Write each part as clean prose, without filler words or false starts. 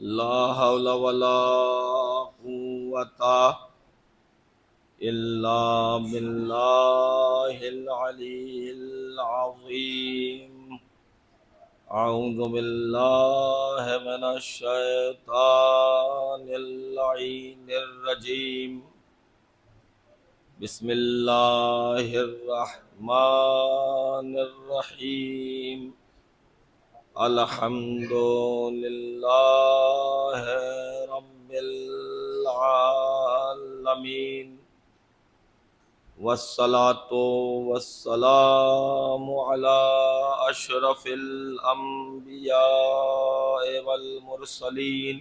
لا حول ولا قوة إلا بالله العلي العظيم. أعوذ بالله من الشيطان اللعين الرجيم. بسم الله الرحمن الرحيم. الحمد لله رب العالمين، والصلاة والسلام على أشرف الأنبياء والمرسلين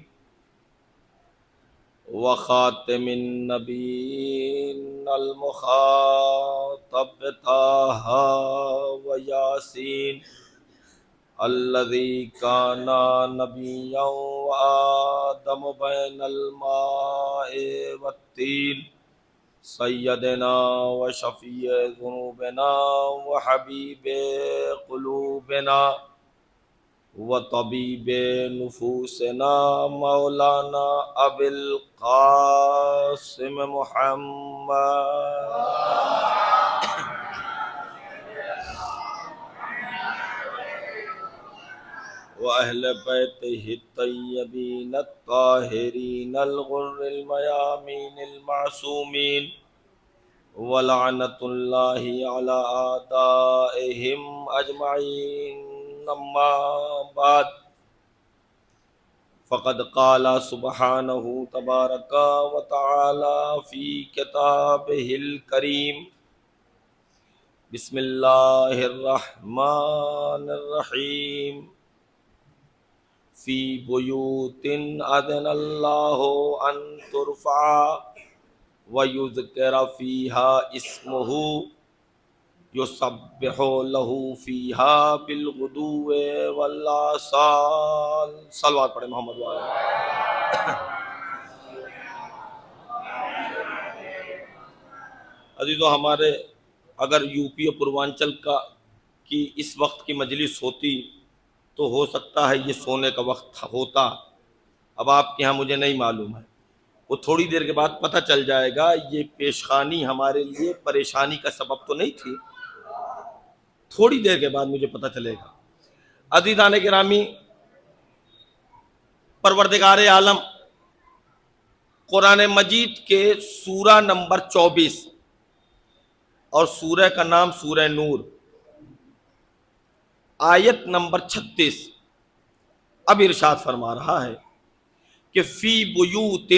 وخاتم النبيين المخاطب طه وياسين الذي كان نبيا وآدم بين الماء والطين، سيدنا وشفيع ذنوبنا وحبيب قلوبنا وطبيب نفوسنا مولانا أبي القاسم محمد وأهل بيته الطيبين الطاهرين الغر الميامين المعصومين، ولعنة الله على أعدائهم أجمعين. أما بعد، فقد قال سبحانه تبارك وتعالى في كتابه الكريم: بسم الله الرحمن الرحيم. فی بیوت اذن اللہ ان ترفع ویذکر فیہا اسمہ یسبح لہ فیہا بالغدو والآصال. صلوات پڑھیں محمد وعلیہ. عزیزو، ہمارے اگر یو پی اور پوروانچل کی اس وقت کی مجلس ہوتی تو ہو سکتا ہے یہ سونے کا وقت ہوتا. اب آپ کے ہاں مجھے نہیں معلوم ہے، وہ تھوڑی دیر کے بعد پتہ چل جائے گا. یہ پیشخانی ہمارے لیے پریشانی کا سبب تو نہیں تھی، تھوڑی دیر کے بعد مجھے پتہ چلے گا. عزیزان گرامی، پروردگار عالم قرآن مجید کے سورہ نمبر 24 اور سورہ کا نام سورہ نور، آیت نمبر 36 اب ارشاد فرما رہا ہے کہ فی بیوت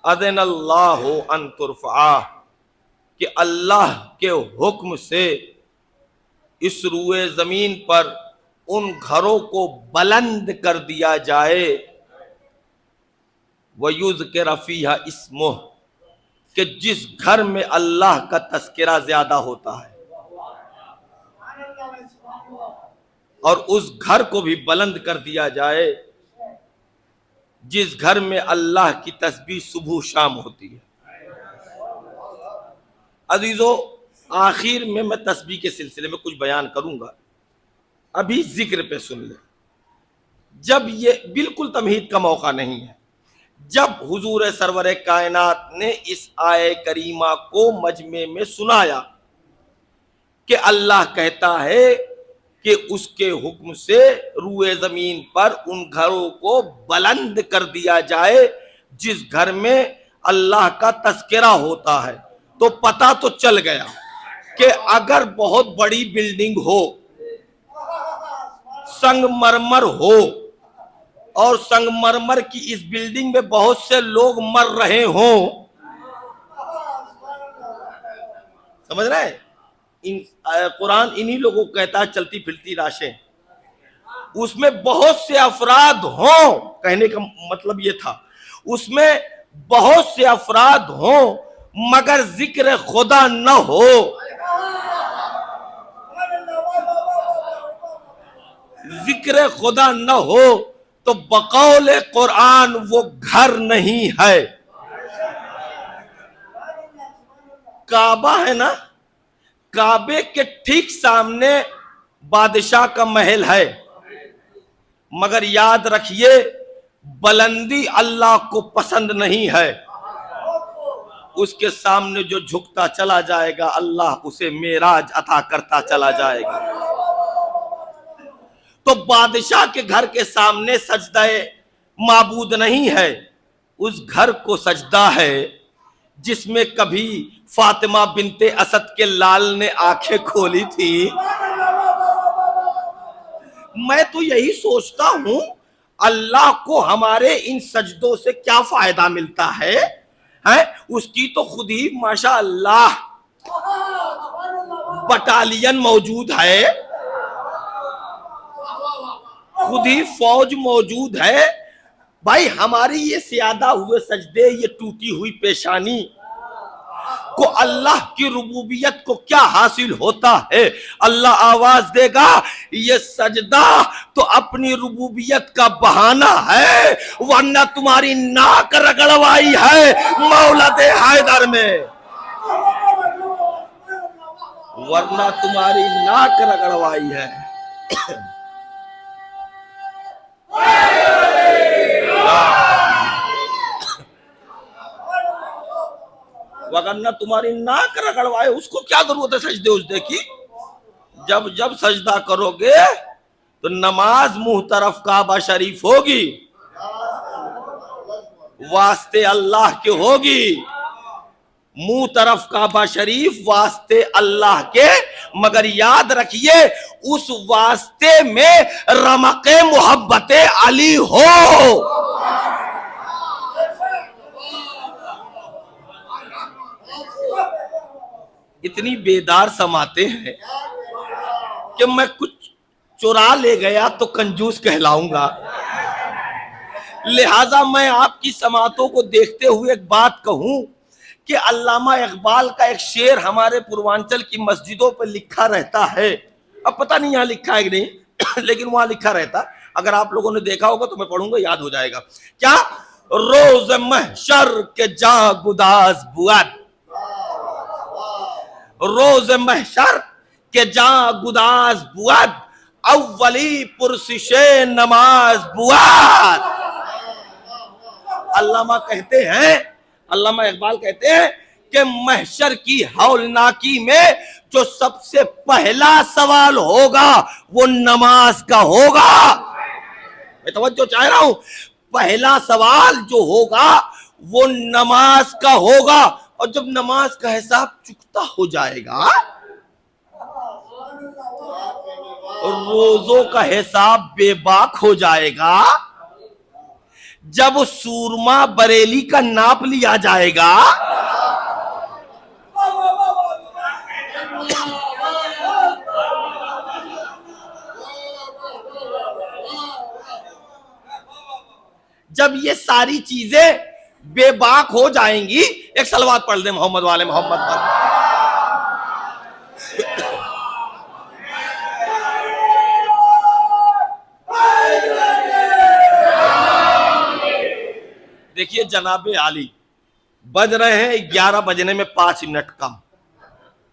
اذن اللہ ان ترفع، کہ اللہ کے حکم سے اس روئے زمین پر ان گھروں کو بلند کر دیا جائے، وَيُذْكَرَ فِيهَا اسمہ، کہ جس گھر میں اللہ کا تذکرہ زیادہ ہوتا ہے، اور اس گھر کو بھی بلند کر دیا جائے جس گھر میں اللہ کی تسبیح صبح شام ہوتی ہے. عزیزو، آخر میں تسبیح کے سلسلے میں کچھ بیان کروں گا، ابھی ذکر پہ سن لیں. جب یہ بالکل تمہید کا موقع نہیں ہے، جب حضور سرور کائنات نے اس آیہ کریمہ کو مجمع میں سنایا کہ اللہ کہتا ہے کہ اس کے حکم سے روئے زمین پر ان گھروں کو بلند کر دیا جائے جس گھر میں اللہ کا تذکرہ ہوتا ہے، تو پتہ تو چل گیا کہ اگر بہت بڑی بلڈنگ ہو، سنگ مرمر ہو، اور سنگ مرمر کی اس بلڈنگ میں بہت سے لوگ مر رہے ہوں، سمجھ رہے ہیں؟ قرآن انہی لوگوں کو کہتا ہے چلتی پھرتی لاشیں. اس میں بہت سے افراد ہوں، کہنے کا مطلب یہ تھا اس میں بہت سے افراد ہوں مگر ذکر خدا نہ ہو. ذکر خدا نہ ہو تو بقول قرآن وہ گھر نہیں ہے. کعبہ ہے نا، کعبے کے ٹھیک سامنے بادشاہ کا محل ہے، مگر یاد رکھیے بلندی اللہ کو پسند نہیں ہے، اس کے سامنے جو جھکتا چلا جائے گا اللہ اسے معراج عطا کرتا چلا جائے گا۔ تو بادشاہ کے گھر کے سامنے سجدہ معبود نہیں ہے، اس گھر کو سجدہ ہے جس میں کبھی فاطمہ بنت اسد کے لال نے آنکھیں کھولی تھی۔ میں تو یہی سوچتا ہوں اللہ کو ہمارے ان سجدوں سے کیا فائدہ ملتا ہے؟ اس کی تو خود ہی ماشاء اللہ بٹالین موجود ہے، خود ہی فوج موجود ہے۔ بھائی ہماری یہ سیادہ ہوئے سجدے، یہ ٹوٹی ہوئی پیشانی کو اللہ کی ربوبیت کو کیا حاصل ہوتا ہے؟ اللہ آواز دے گا یہ سجدہ تو اپنی ربوبیت کا بہانہ ہے، ورنہ تمہاری ناک رگڑوائی ہے مولد حیدر میں، ورنہ تمہاری ناک رگڑوائی ہے۔ وگرنہ تمہاری ناک رگڑوائے، اس کو کیا ضرورت ہے سجدے اجدے کی؟ جب سجدہ کرو گے تو نماز منہ طرف کعبہ شریف ہوگی، واسطے اللہ کے ہوگی، منہ طرف کعبہ شریف واسطے اللہ کے، مگر یاد رکھیے اس واسطے میں رمق محبت علی ہو۔ اتنی بیدار سماتے ہیں کہ میں کچھ چرا لے گیا تو کنجوس کہلاؤں گا، لہٰذا میں آپ کی سماعتوں کو دیکھتے ہوئے ایک بات کہوں کہ علامہ اقبال کا ایک شعر ہمارے پوروانچل کی مسجدوں پہ لکھا رہتا ہے، اب پتہ نہیں یہاں لکھا ہے کہ نہیں لیکن وہاں لکھا رہتا، اگر آپ لوگوں نے دیکھا ہوگا تو میں پڑھوں گا، یاد ہو جائے گا۔ کیا؟ روز محشر کے جاں گداز بود، روز محشر کے جاں گداز بود، اولی پرسش نماز بود۔ علامہ کہتے ہیں، علامہ اقبال کہتے ہیں کہ محشر کی ہولناکی میں جو سب سے پہلا سوال ہوگا وہ نماز کا ہوگا۔ میں توجہ چاہ رہا ہوں، پہلا سوال جو ہوگا وہ نماز کا ہوگا، اور جب نماز کا حساب چکتا ہو جائے گا روزوں کا حساب بے باک ہو جائے گا، جب سورما بریلی کا ناپ لیا جائے گا، جب یہ ساری چیزیں بے باک ہو جائیں گی، ایک صلوات پڑھ دیں محمد والے محمد پر۔ دیکھیے جناب عالی بج رہے ہیں 11 بجنے میں 5 منٹ کم،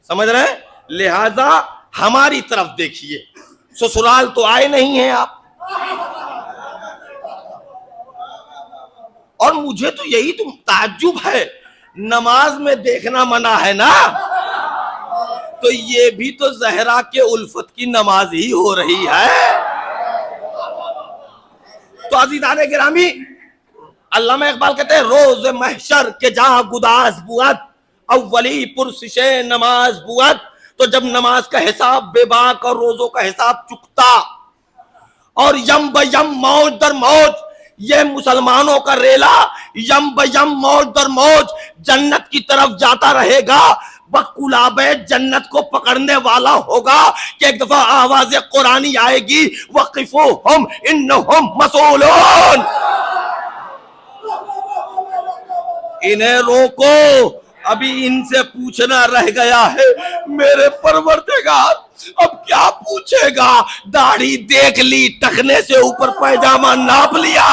سمجھ رہے ہیں؟ لہذا ہماری طرف دیکھیے، سسرال تو آئے نہیں ہیں آپ، اور مجھے تو یہی تو تعجب ہے، نماز میں دیکھنا منع ہے نا، تو یہ بھی تو زہرا کے الفت کی نماز ہی ہو رہی ہے۔ تو عزیزان گرامی، علامہ اقبال کہتے ہیں روز محشر کے جہاں گداز بود، اولی پرسش نماز بود، تو جب نماز کا حساب بے باک اور روزوں کا حساب چکتا، اور یم بیم موج در موج یہ مسلمانوں کا ریلا یم بیم موج در موج جنت کی طرف جاتا رہے گا، بقلاب جنت کو پکڑنے والا ہوگا کہ ایک دفعہ آواز قرآنی آئے گی، وقفوہم انہم مسئولون، انہیں روکو ابھی ان سے پوچھنا رہ گیا ہے۔ میرے پروردگار اب کیا پوچھے گا؟ داڑھی دیکھ لی، ٹخنے سے اوپر پیجامہ ناپ لیا،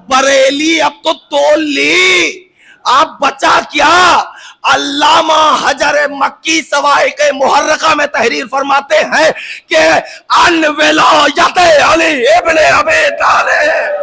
بریلی اب تو تول لی، آپ بچا کیا؟ علامہ حجر مکی سوائق محرقہ میں تحریر فرماتے ہیں کہ ان ولایت علی ابن ابی طالب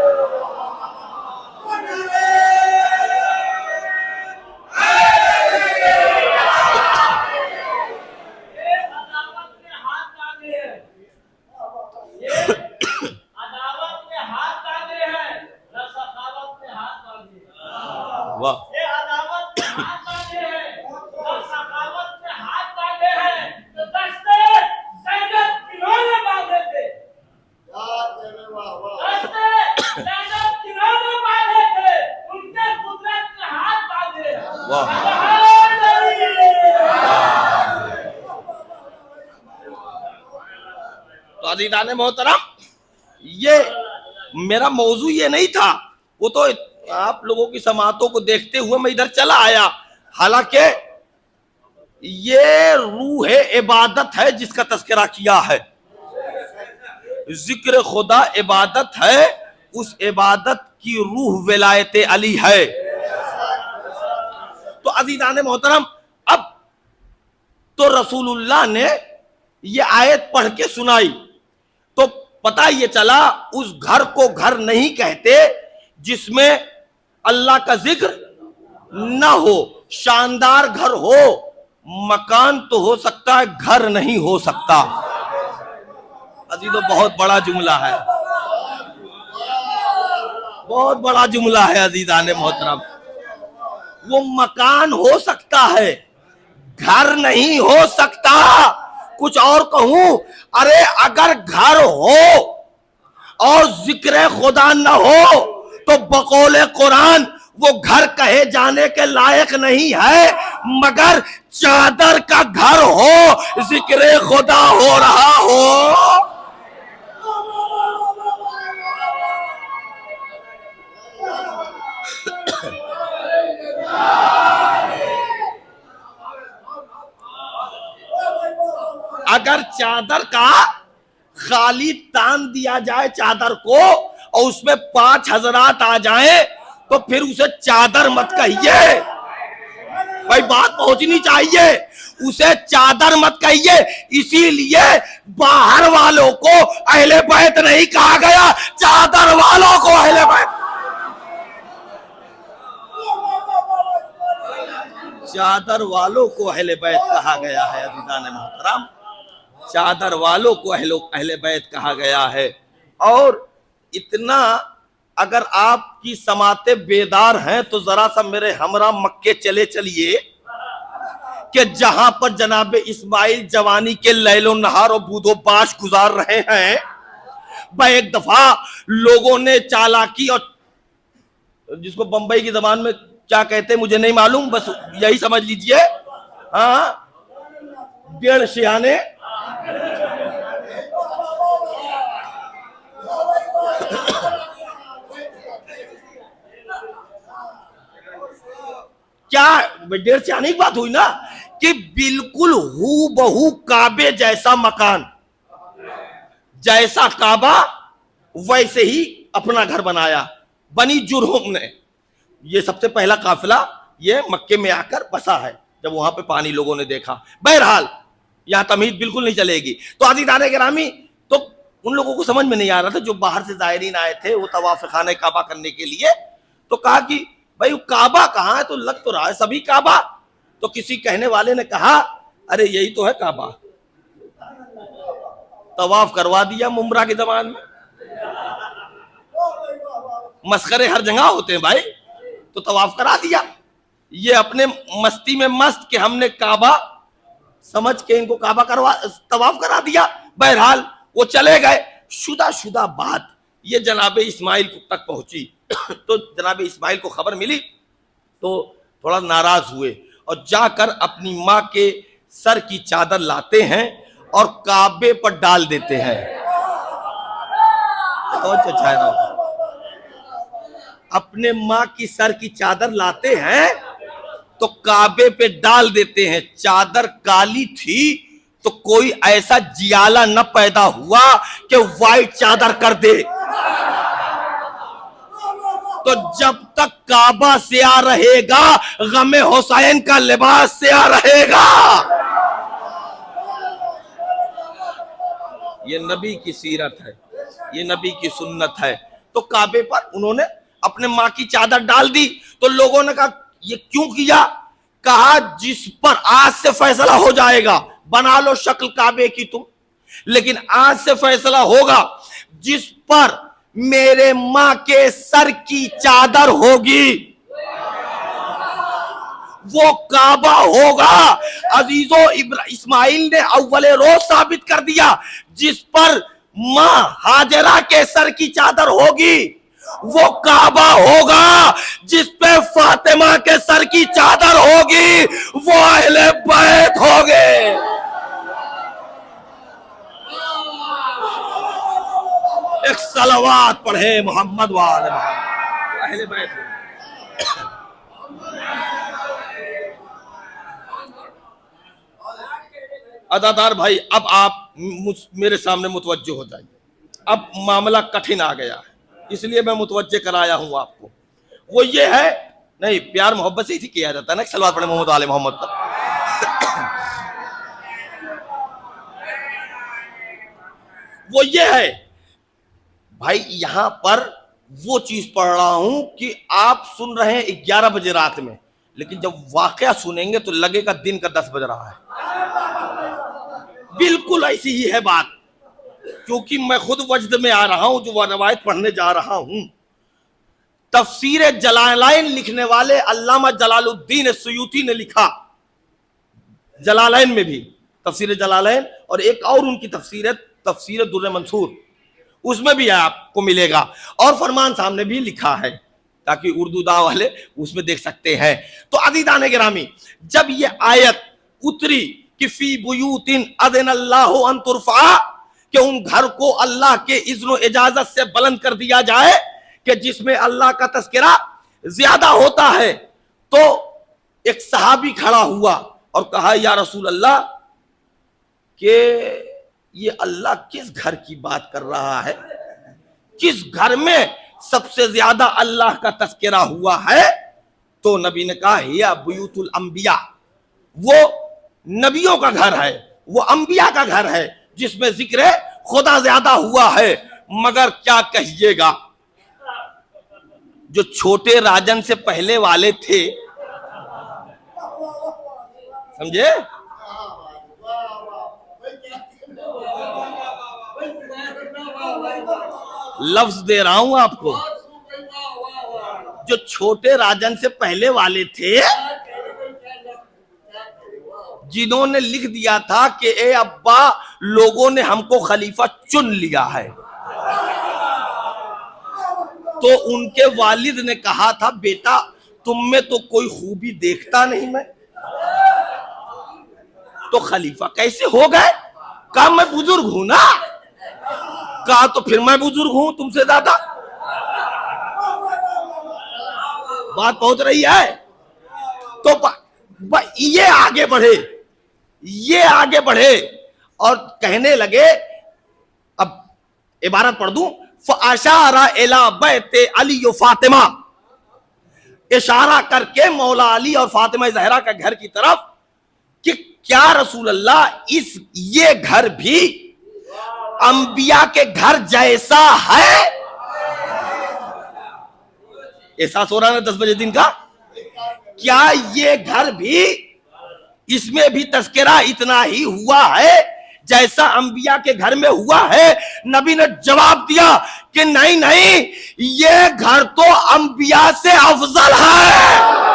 تو عزیزان محترم، یہ میرا موضوع یہ نہیں تھا، وہ تو آپ لوگوں کی سماعتوں کو دیکھتے ہوئے میں ادھر چلا آیا. حالانکہ یہ روح عبادت ہے جس کا تذکرہ کیا ہے. ذکر خدا عبادت ہے، اس عبادت کی روح ولایت علی ہے. تو عزیزان محترم، اب تو رسول اللہ نے یہ آیت پڑھ کے سنائی تو پتہ یہ چلا اس گھر کو گھر نہیں کہتے جس میں اللہ کا ذکر نہ ہو. شاندار گھر ہو، مکان تو ہو سکتا ہے، گھر نہیں ہو سکتا. عزیزو بہت بڑا جملہ ہے، بہت بڑا جملہ ہے عزیزان محترم. وہ مکان ہو سکتا ہے، گھر نہیں ہو سکتا. کچھ اور کہوں، ارے اگر گھر ہو اور ذکر خدا نہ ہو تو بقول قرآن وہ گھر کہے جانے کے لائق نہیں ہے. مگر چادر کا گھر ہو، ذکر خدا ہو رہا ہو. اگر چادر کا خالی تان دیا جائے چادر کو اور اس میں 5 حضرات آ جائیں تو پھر اسے چادر مت کہیے. بھائی بات پہنچنی چاہیے. اسے چادر مت کہیے. اسی لیے باہر والوں کو اہل بیت نہیں کہا گیا، چادر والوں کو اہل بیت. چادر والوں کو اہل بیت کہا گیا ہے عزیزان محترم، چادر والوں کو اہل بیت کہا گیا ہے. اور اتنا اگر آپ کی سماعتیں بیدار ہیں تو ذرا سا میرے ہمراہ مکے چلیے کہ جہاں پر جناب اسماعیل جوانی کے لیل و نہار و بود و باش گزار رہے ہیں، ایک دفعہ لوگوں نے چالاکی اور جس کو بمبئی کی زبان میں کیا کہتے مجھے نہیں معلوم، بس یہی سمجھ لیجئے، ہاں ڈیڑھ شیانے کیا ڈیڑھ سے آنے کی بات ہوئی نا کہ بالکل ہو بہو کعبے جیسا مکان، جیسا کعبہ ویسے ہی اپنا گھر بنایا. بنی جرہم نے، یہ سب سے پہلا قافلہ یہ مکے میں آ کر بسا ہے جب وہاں پہ پانی لوگوں نے دیکھا. بہرحال یہاں تمہید بالکل نہیں چلے گی. تو عزیزان گرامی، تو ان لوگوں کو سمجھ میں نہیں آ رہا تھا جو باہر سے زائرین آئے تھے وہ طواف خانہ کعبہ کرنے کے لیے، تو کہا کہ بھائی کعبہ کہاں ہے؟ تو لگ تو رہا ہے سبھی کعبہ. تو کسی کہنے والے نے کہا ارے یہی تو ہے کعبہ. طواف کروا دیا ممرہ کی زبان میں. مسخرے ہر جگہ ہوتے ہیں بھائی، تو طواف کرا دیا. یہ اپنے مستی میں مست کہ ہم نے کعبہ سمجھ کے ان کو کعبہ طواف کرا دیا. بہرحال وہ چلے گئے. شدہ بات یہ جناب اسماعیل تک پہنچی تو جناب اسماعیل کو خبر ملی تو تھوڑا ناراض ہوئے اور جا کر اپنی ماں کے سر کی چادر لاتے ہیں اور کعبے پر ڈال دیتے ہیں. اپنے ماں کی سر کی چادر لاتے ہیں تو کعبے پہ ڈال دیتے ہیں. چادر کالی تھی تو کوئی ایسا جیالہ نہ پیدا ہوا کہ وائٹ چادر کر دے. تو جب تک کعبہ سیاہ رہے گا غم حسین کا لباس سیاہ رہے گا. یہ نبی کی سیرت ہے, یہ نبی کی سنت ہے. تو کعبے پر انہوں نے اپنے ماں کی چادر ڈال دی. تو لوگوں نے کہا یہ کیوں کیا؟ کہا جس پر آج سے فیصلہ ہو جائے گا, بنا لو شکل کعبے کی تم, لیکن آج سے فیصلہ ہوگا جس پر میرے ماں کے سر کی چادر ہوگی وہ کعبہ ہوگا. عزیزو اسماعیل نے اول روز ثابت کر دیا, جس پر ماں ہاجرہ کے سر کی چادر ہوگی وہ کعبہ ہوگا, جس پہ فاطمہ کے سر کی چادر ہوگی وہ اہل بیت ہوگے. ایک صلوات پڑھے محمد وآل محمد, اہل بیت ہوگے. ادادار بھائی, اب آپ میرے سامنے متوجہ ہو جائیے. اب معاملہ کٹھن آ گیا ہے, اس لیے میں متوجہ کرایا ہوں آپ کو. وہ یہ ہے, نہیں پیار محبت سے ہی کیا جاتا ہے نا, صلوات پڑھے محمد آل محمد پر. وہ یہ ہے بھائی, یہاں پر وہ چیز پڑھ رہا ہوں کہ آپ سن رہے ہیں 11 بجے رات میں, لیکن جب واقعہ سنیں گے تو لگے گا دن کا 10 بج رہا ہے. بالکل ایسی ہی ہے بات, کیونکہ میں خود وجد میں آ رہا ہوں جو وہ روایت پڑھنے جا رہا ہوں. تفسیر جلالین لکھنے والے علامہ جلال الدین سیوطی نے لکھا, جلالین میں بھی تفسیر جلالین, اور ایک اور ان کی تفسیر ہے تفسیر در منصور, اس میں بھی آپ کو ملے گا, اور فرمان صاحب نے بھی لکھا ہے تاکہ اردو دا والے اس میں دیکھ سکتے ہیں. تو عزیزان گرامی, جب یہ آیت اتری کہ فی بیوت اذن اللہ ان ترفع, کہ ان گھر کو اللہ کے اذن و اجازت سے بلند کر دیا جائے کہ جس میں اللہ کا تذکرہ زیادہ ہوتا ہے, تو ایک صحابی کھڑا ہوا اور کہا یا رسول اللہ کہ یہ اللہ کس گھر کی بات کر رہا ہے, کس گھر میں سب سے زیادہ اللہ کا تذکرہ ہوا ہے؟ تو نبی نے کہا یا بیوت الانبیاء, وہ نبیوں کا گھر ہے, وہ انبیاء کا گھر ہے جس میں ذکر خدا زیادہ ہوا ہے. مگر کیا کہیے گا, جو چھوٹے راجن سے پہلے والے تھے, سمجھے, لفظ دے رہا ہوں آپ کو, جو چھوٹے راجن سے پہلے والے تھے جنہوں نے لکھ دیا تھا کہ اے ابا لوگوں نے ہم کو خلیفہ چن لیا ہے, تو ان کے والد نے کہا تھا بیٹا تم میں تو کوئی خوبی دیکھتا نہیں میں, تو خلیفہ کیسے ہو گئے؟ کہا میں بزرگ ہوں نا. کہا تو پھر میں بزرگ ہوں تم سے زیادہ. بات پہنچ رہی ہے؟ تو یہ آگے بڑھے, یہ آگے بڑھے اور کہنے لگے, اب عبارت پڑھ دوں, فَأَشَارَ إِلَى بَيْتِ عَلِيُّ فَاطِمَہ, اشارہ کر کے مولا علی اور فاطمہ زہرا کا گھر کی طرف کہ کیا رسول اللہ اس یہ گھر بھی انبیاء کے گھر جیسا ہے؟ احساس ہو رہا ہے 10 بجے دن کا, کیا یہ گھر بھی, اس میں بھی تذکرہ اتنا ہی ہوا ہے جیسا انبیاء کے گھر میں ہوا ہے؟ نبی نے جواب دیا کہ نہیں نہیں, یہ گھر تو انبیاء سے افضل ہے.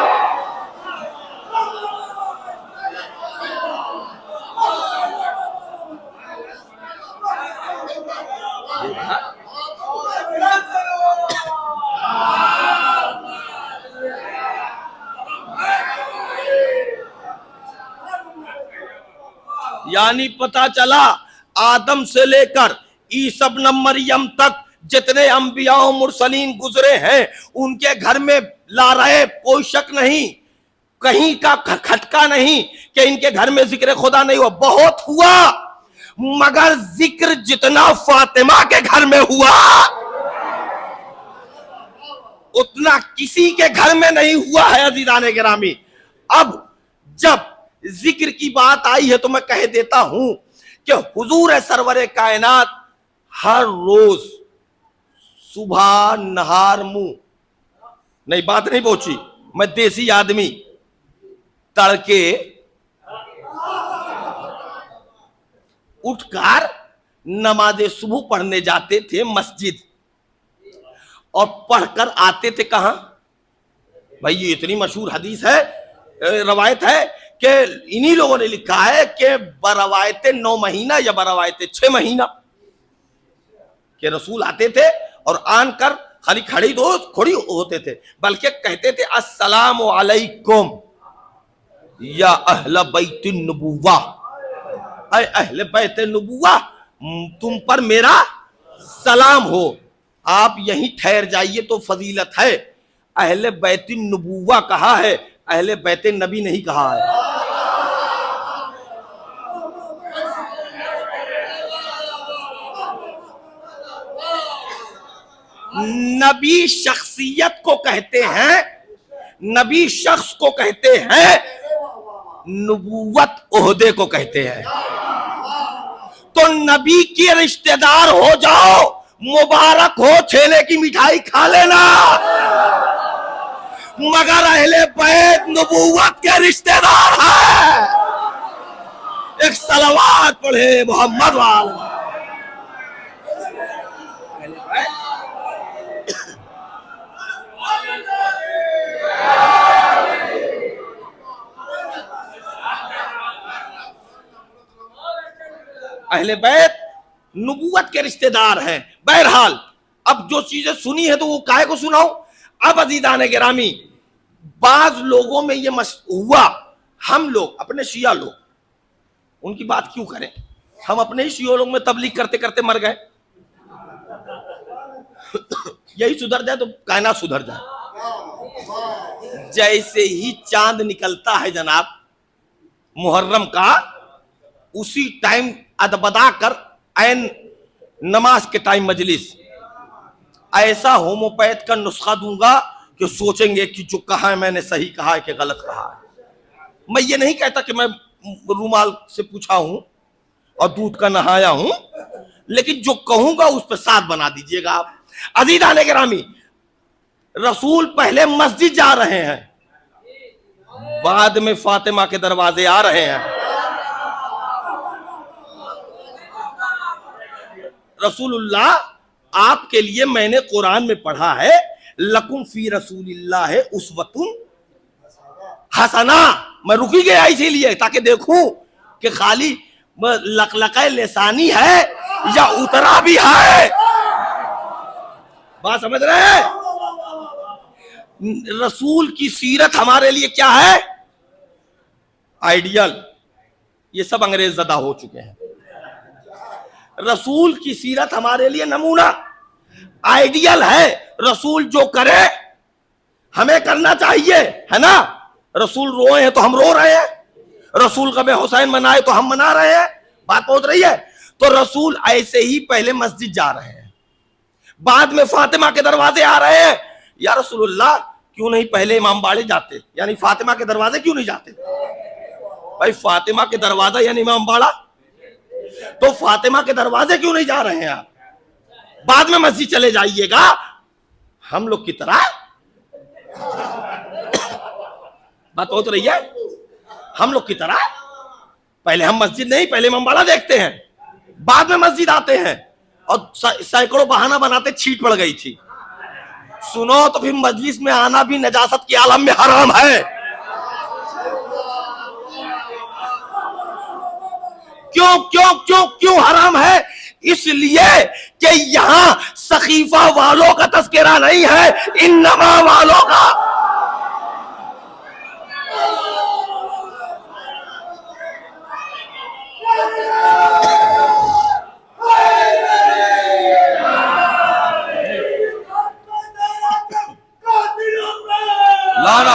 یعنی پتا چلا آدم سے لے کر عیسی ابن مریم تک جتنے انبیاء و مرسلین گزرے ہیں ان کے گھر میں لا رہے کوئی شک نہیں, کہیں کا کھٹکا نہیں کہ ان کے گھر میں ذکر خدا نہیں ہوا, بہت ہوا, مگر ذکر جتنا فاطمہ کے گھر میں ہوا اتنا کسی کے گھر میں نہیں ہوا ہے عزیزان گرامی۔ اب جب ذکر کی بات آئی ہے تو میں کہہ دیتا ہوں کہ حضور سرور کائنات ہر روز صبح نہار منہ نہیں، بات نہیں پہنچی، میں دیسی آدمی، تڑکے اٹھ کر نماز صبح پڑھنے جاتے تھے مسجد، اور پڑھ کر آتے تھے کہاں؟ بھائی یہ اتنی مشہور حدیث ہے، روایت ہے کہ انہی لوگوں نے لکھا ہے کہ بروایت 9 مہینہ یا بروایت 6 مہینہ کہ رسول آتے تھے اور آن کر خالی کھڑی ہوتے تھے، بلکہ کہتے تھے السلام علیکم یا اہل بیت النبوہ، اے اہل بیت نبوہ تم پر میرا سلام ہو، آپ یہیں ٹھہر جائیے تو فضیلت ہے۔ اہل بیت النبوہ کہا ہے، اہل بیت نبی نہیں کہا ہے۔ نبی شخصیت کو کہتے ہیں، نبی شخص کو کہتے ہیں، نبوت عہدے کو کہتے ہیں۔ تو نبی کے رشتہ دار ہو جاؤ، مبارک ہو، چھیلے کی مٹھائی کھا لینا، مگر اہل بیت نبوت کے رشتہ دار ہیں۔ ایک صلوات پڑھے محمد وآلہ۔ اہل بیت نبوت کے رشتہ دار ہیں۔ بہرحال اب جو چیزیں سنی ہے تو وہ کائے کو سناؤں؟ اب عزیزان گرامی، بعض لوگوں میں یہ ہوا، ہم لوگ اپنے شیعہ لوگ ان کی بات کیوں کریں، ہم اپنے ہی شیعہ لوگ میں تبلیغ کرتے کرتے مر گئے، یہی سدھر جائے تو کائنات سدھر جائے۔ جیسے ہی چاند نکلتا ہے جناب محرم کا، اسی ٹائم ادبدا کر عین نماز کے ٹائم مجلس، ایسا ہوموپیتھ کا نسخہ دوں گا کہ سوچیں گے کہ جو کہا ہے میں نے صحیح کہا ہے کہ غلط کہا ہے۔ میں یہ نہیں کہتا کہ میں رومال سے پوچھا ہوں اور دودھ کا نہایا ہوں، لیکن جو کہوں گا اس پہ ساتھ بنا دیجئے گا آپ۔ عزیزان گرامی، رسول پہلے مسجد جا رہے ہیں، بعد میں فاطمہ کے دروازے آ رہے ہیں۔ رسول اللہ آپ کے لیے میں نے قرآن میں پڑھا ہے لکم فی رسول اللہ اسوۃ حسنہ، میں رکی گیا اسی لیے تاکہ دیکھوں کہ خالی لقلقہ لسانی ہے یا اترا بھی ہے، بات سمجھ رہے ہیں؟ رسول کی سیرت ہمارے لیے کیا ہے؟ آئیڈیل۔ یہ سب انگریز زدہ ہو چکے ہیں۔ رسول کی سیرت ہمارے لیے نمونہ آئیڈیل ہے، رسول جو کرے ہمیں کرنا چاہیے، ہے نا؟ رسول روئے ہیں تو ہم رو رہے ہیں، رسول غم حسین منائے تو ہم منا رہے ہیں، بات پہنچ رہی ہے؟ تو رسول ایسے ہی پہلے مسجد جا رہے ہیں، بعد میں فاطمہ کے دروازے آ رہے ہیں۔ یا رسول اللہ کیوں نہیں پہلے امام باڑے جاتے، یعنی فاطمہ کے دروازے کیوں نہیں جاتے؟ بھائی فاطمہ کے دروازہ یعنی امام باڑا، تو فاطمہ کے دروازے کیوں نہیں جا رہے ہیں آپ؟ بعد میں مسجد چلے جائیے گا، ہم لوگ کی طرح بات ہوت رہی ہے، ہم لوگ کی طرح پہلے ہم مسجد نہیں، پہلے امام باڑا دیکھتے ہیں، بعد میں مسجد آتے ہیں، اور سینکڑوں بہانہ بناتے چھیٹ پڑ گئی تھی۔ سنو تو پھر مجلس میں آنا بھی نجاست کے عالم میں حرام ہے۔ کیوں حرام ہے؟ اس لیے کہ یہاں سقیفہ والوں کا تذکرہ نہیں ہے، انما والوں کا۔ لانا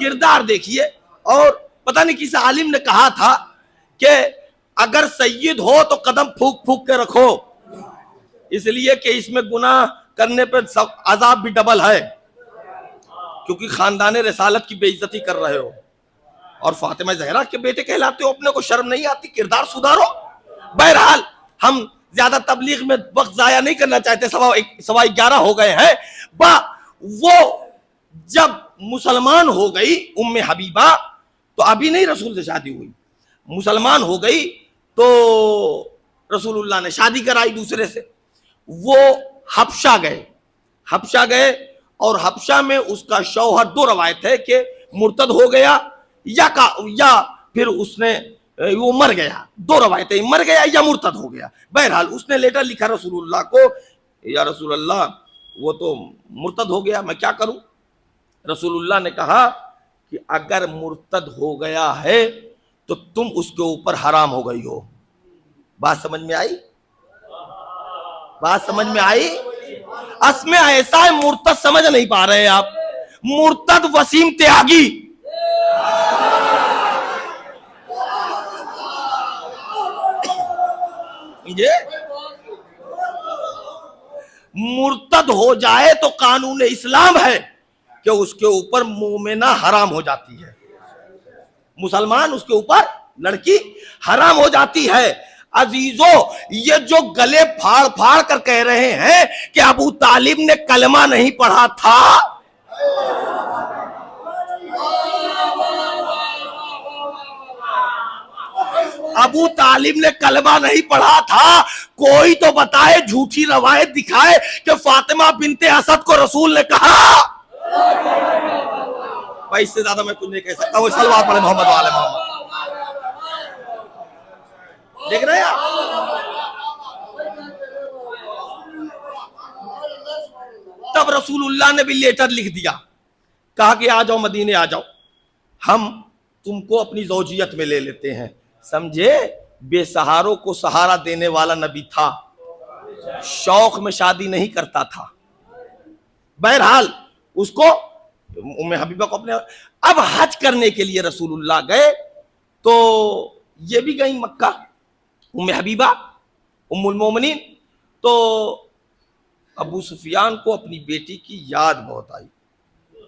کردار دیکھیے. اور پتہ نہیں کسی عالم نے کہا تھا کہ اگر سید ہو تو قدم پھونک پھونک کے رکھو، اس لیے کہ اس میں گناہ کرنے پہ عذاب بھی ڈبل ہے، کیونکہ خاندان رسالت کی بے عزتی کر رہے ہو اور فاطمہ زہرا کے بیٹے کہلاتے ہو، اپنے کو شرم نہیں آتی؟ کردار سدھارو. بہرحال ہم زیادہ تبلیغ میں وقت ضائع نہیں کرنا چاہتے، 11:15 ہو گئے ہیں. وہ جب مسلمان ہو گئی ام حبیبہ، تو ابھی نہیں رسول سے شادی ہوئی، مسلمان ہو گئی تو رسول اللہ نے شادی کرائی دوسرے سے. وہ حبشہ گئے اور حبشہ میں اس کا شوہر، 2 روایت ہے کہ مرتد ہو گیا یا پھر اس نے وہ مر گیا، 2 روایتیں، مر گیا یا مرتد ہو گیا. بہرحال اس نے لیٹر لکھا رسول اللہ کو، یا رسول اللہ وہ تو مرتد ہو گیا، میں کیا کروں؟ رسول اللہ نے کہا کہ اگر مرتد ہو گیا ہے تو تم اس کے اوپر حرام ہو گئی ہو. بات سمجھ میں آئی؟ اس میں ایسا ہے، مرتد سمجھ نہیں پا رہے آپ. مرتد وسیم تیاگی، مرتد ہو جائے تو قانون اسلام ہے کہ اس کے اوپر مومنہ حرام ہو جاتی ہے، مسلمان اس کے اوپر لڑکی حرام ہو جاتی ہے. عزیزو، یہ جو گلے پھاڑ پھاڑ کر کہہ رہے ہیں کہ ابو طالب نے کلمہ نہیں پڑھا تھا، ابو طالب نے کلمہ نہیں پڑھا تھا، کوئی تو بتائے، جھوٹی روایت دکھائے کہ فاطمہ بنت اسد کو رسول نے کہا. بھائی اس سے زیادہ میں کچھ نہیں کہہ سکتا. وہ صلوات پڑھے محمد وعلى محمد. دیکھ رہے ہیں تب رسول اللہ نے بھی لیٹر لکھ دیا، کہا کہ آ جاؤ مدینے آ جاؤ، ہم تم کو اپنی زوجیت میں لے لیتے ہیں. سمجھے؟ بے سہاروں کو سہارا دینے والا نبی تھا، شوق میں شادی نہیں کرتا تھا. بہرحال اس کو ام حبیبہ کو اپنے، اب حج کرنے کے لیے رسول اللہ گئے تو یہ بھی گئی مکہ، ام حبیبہ ام المومنین. تو ابو سفیان کو اپنی بیٹی کی یاد بہت آئی،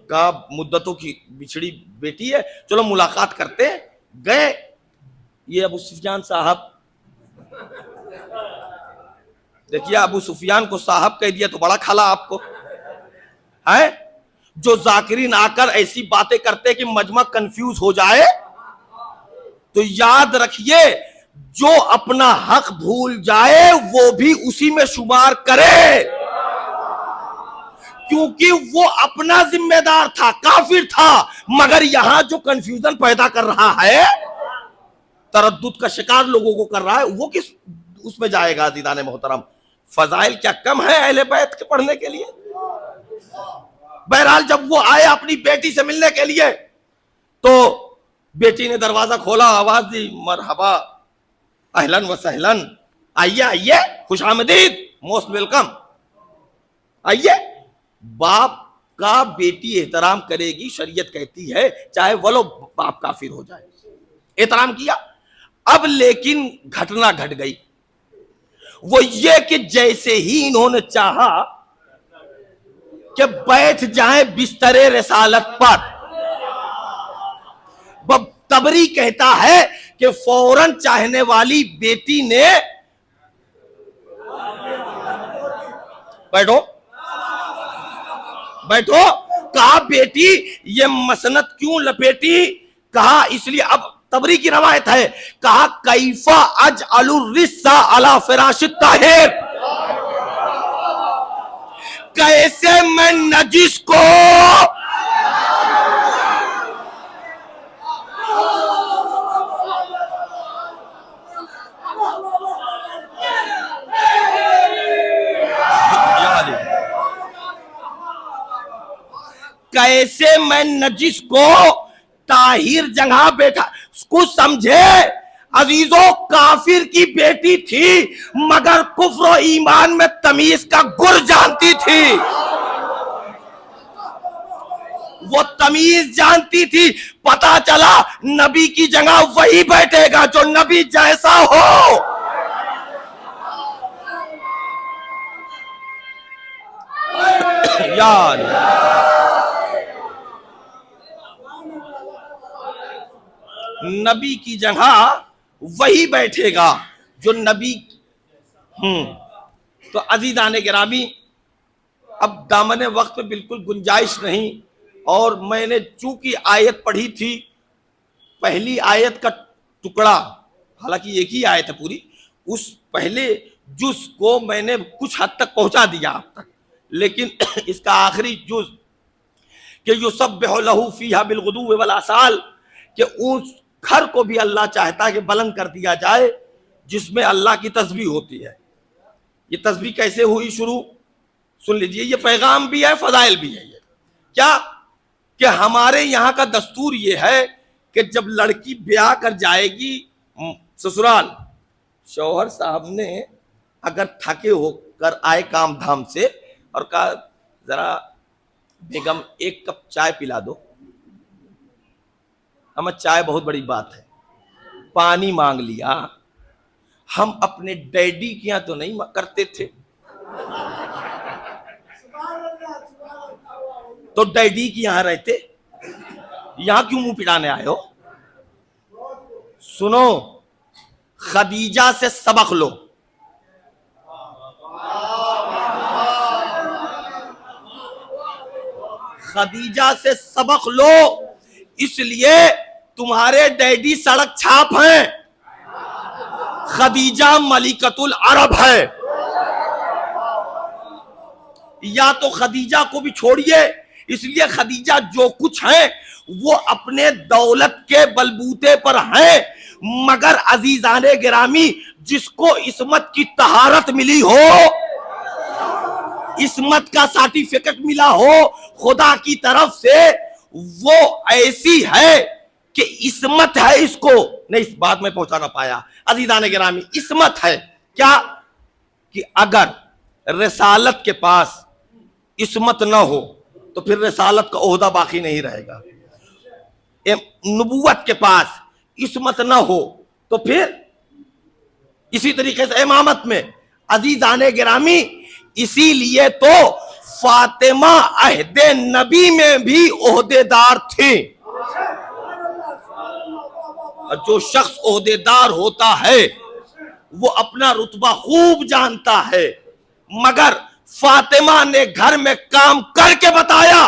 کہا مدتوں کی بچھڑی بیٹی ہے، چلو ملاقات کرتے ہیں. گئے. یہ ابو سفیان صاحب، دیکھیے ابو سفیان کو صاحب کہہ دیا تو بڑا کھلا آپ کو ہے. جو ذاکرین آ کر ایسی باتیں کرتے کہ مجمع کنفیوز ہو جائے، تو یاد رکھیے جو اپنا حق بھول جائے وہ بھی اسی میں شمار کرے، کیونکہ وہ اپنا ذمہ دار تھا، کافر تھا. مگر یہاں جو کنفیوژن پیدا کر رہا ہے، تردد کا شکار لوگوں کو کر رہا ہے، وہ کس اس میں جائے گا؟ عزیزان محترم، فضائل کیا کم ہے اہل بیت کے پڑھنے کے لیے؟ بہرحال جب وہ آئے اپنی بیٹی سے ملنے کے لیے تو بیٹی نے دروازہ کھولا، آواز دی، مرحبا، اہلن و سہلن، آئیے آئیے، خوش آمدید، موسٹ ویلکم، آئیے. باپ کا بیٹی احترام کرے گی، شریعت کہتی ہے، چاہے ولو باپ کافر ہو جائے. احترام کیا. اب لیکن گھٹنا گھٹ گئی، وہ یہ کہ جیسے ہی انہوں نے چاہا کہ بیٹھ جائیں بستر رسالت پر، تبری کہتا ہے کہ فوراً چاہنے والی بیٹی نے بیٹھو بیٹھو کہا بیٹی یہ مسنت کیوں لپیٹی؟ کہا اس لیے، اب تبری کی روایت ہے، کہا کیفا اجعل الرسا علی فراش الطاہر، کیسے میں نجس کو کیسے میں نجس کو طاہر جگہ بیٹھا. اس کو سمجھے عزیزوں، کافر کی بیٹی تھی مگر کفر و ایمان میں تمیز کا گر جانتی تھی. وہ تمیز جانتی تھی. پتا چلا نبی کی جگہ وہی بیٹھے گا جو نبی جیسا ہو. یار نبی کی جگہ وہی بیٹھے گا جو نبی. تو عزیزان گرامی، اب دامن وقت میں بالکل گنجائش نہیں، اور میں نے چونکہ آیت پڑھی تھی، پہلی آیت کا ٹکڑا، حالانکہ ایک ہی آیت ہے پوری، اس پہلے جز کو میں نے کچھ حد تک پہنچا دیا آپ تک، لیکن اس کا آخری جز کہ یسبح لہ فیہا بالغدو والآصال، کہ اس گھر کو بھی اللہ چاہتا ہے کہ بلند کر دیا جائے جس میں اللہ کی تسبیح ہوتی ہے. یہ تسبیح کیسے ہوئی شروع؟ سن لیجئے، یہ پیغام بھی ہے، فضائل بھی ہے. یہ کیا کہ ہمارے یہاں کا دستور یہ ہے کہ جب لڑکی بیاہ کر جائے گی سسرال، شوہر صاحب نے اگر تھکے ہو کر آئے کام دھام سے اور کہا ذرا بیگم ایک کپ چائے پلا دو، ہمیں چائے بہت بڑی بات ہے، پانی مانگ لیا. ہم اپنے ڈیڈی کے یہاں تو نہیں کرتے تھے، تو ڈیڈی کے یہاں رہتے، یہاں کیوں منہ پٹانے آئے ہو؟ سنو، خدیجہ سے سبق لو. خدیجہ سے سبق لو، اس لیے تمہارے ڈیڈی سڑک چھاپ ہیں، خدیجہ ملکۃ العرب ہے. یا تو خدیجہ کو بھی چھوڑیے، اس لیے خدیجہ جو کچھ ہیں وہ اپنے دولت کے بلبوتے پر ہیں، مگر عزیزان گرامی جس کو عصمت کی طہارت ملی ہو، عصمت کا سرٹیفکیٹ ملا ہو خدا کی طرف سے، وہ ایسی ہے کہ عصمت ہے. اس کو نہیں، اس بات میں پہنچا نہ پایا. عزیزان گرامی، عصمت ہے کیا کہ اگر رسالت کے پاس عصمت نہ ہو تو پھر رسالت کا عہدہ باقی نہیں رہے گا. نبوت کے پاس عصمت نہ ہو تو پھر اسی طریقے سے امامت میں. عزیزان گرامی، اسی لیے تو فاطمہ عہد نبی میں بھی عہدے دار تھے. جو شخص عہدے دار ہوتا ہے وہ اپنا رتبہ خوب جانتا ہے، مگر فاطمہ نے گھر میں کام کر کے بتایا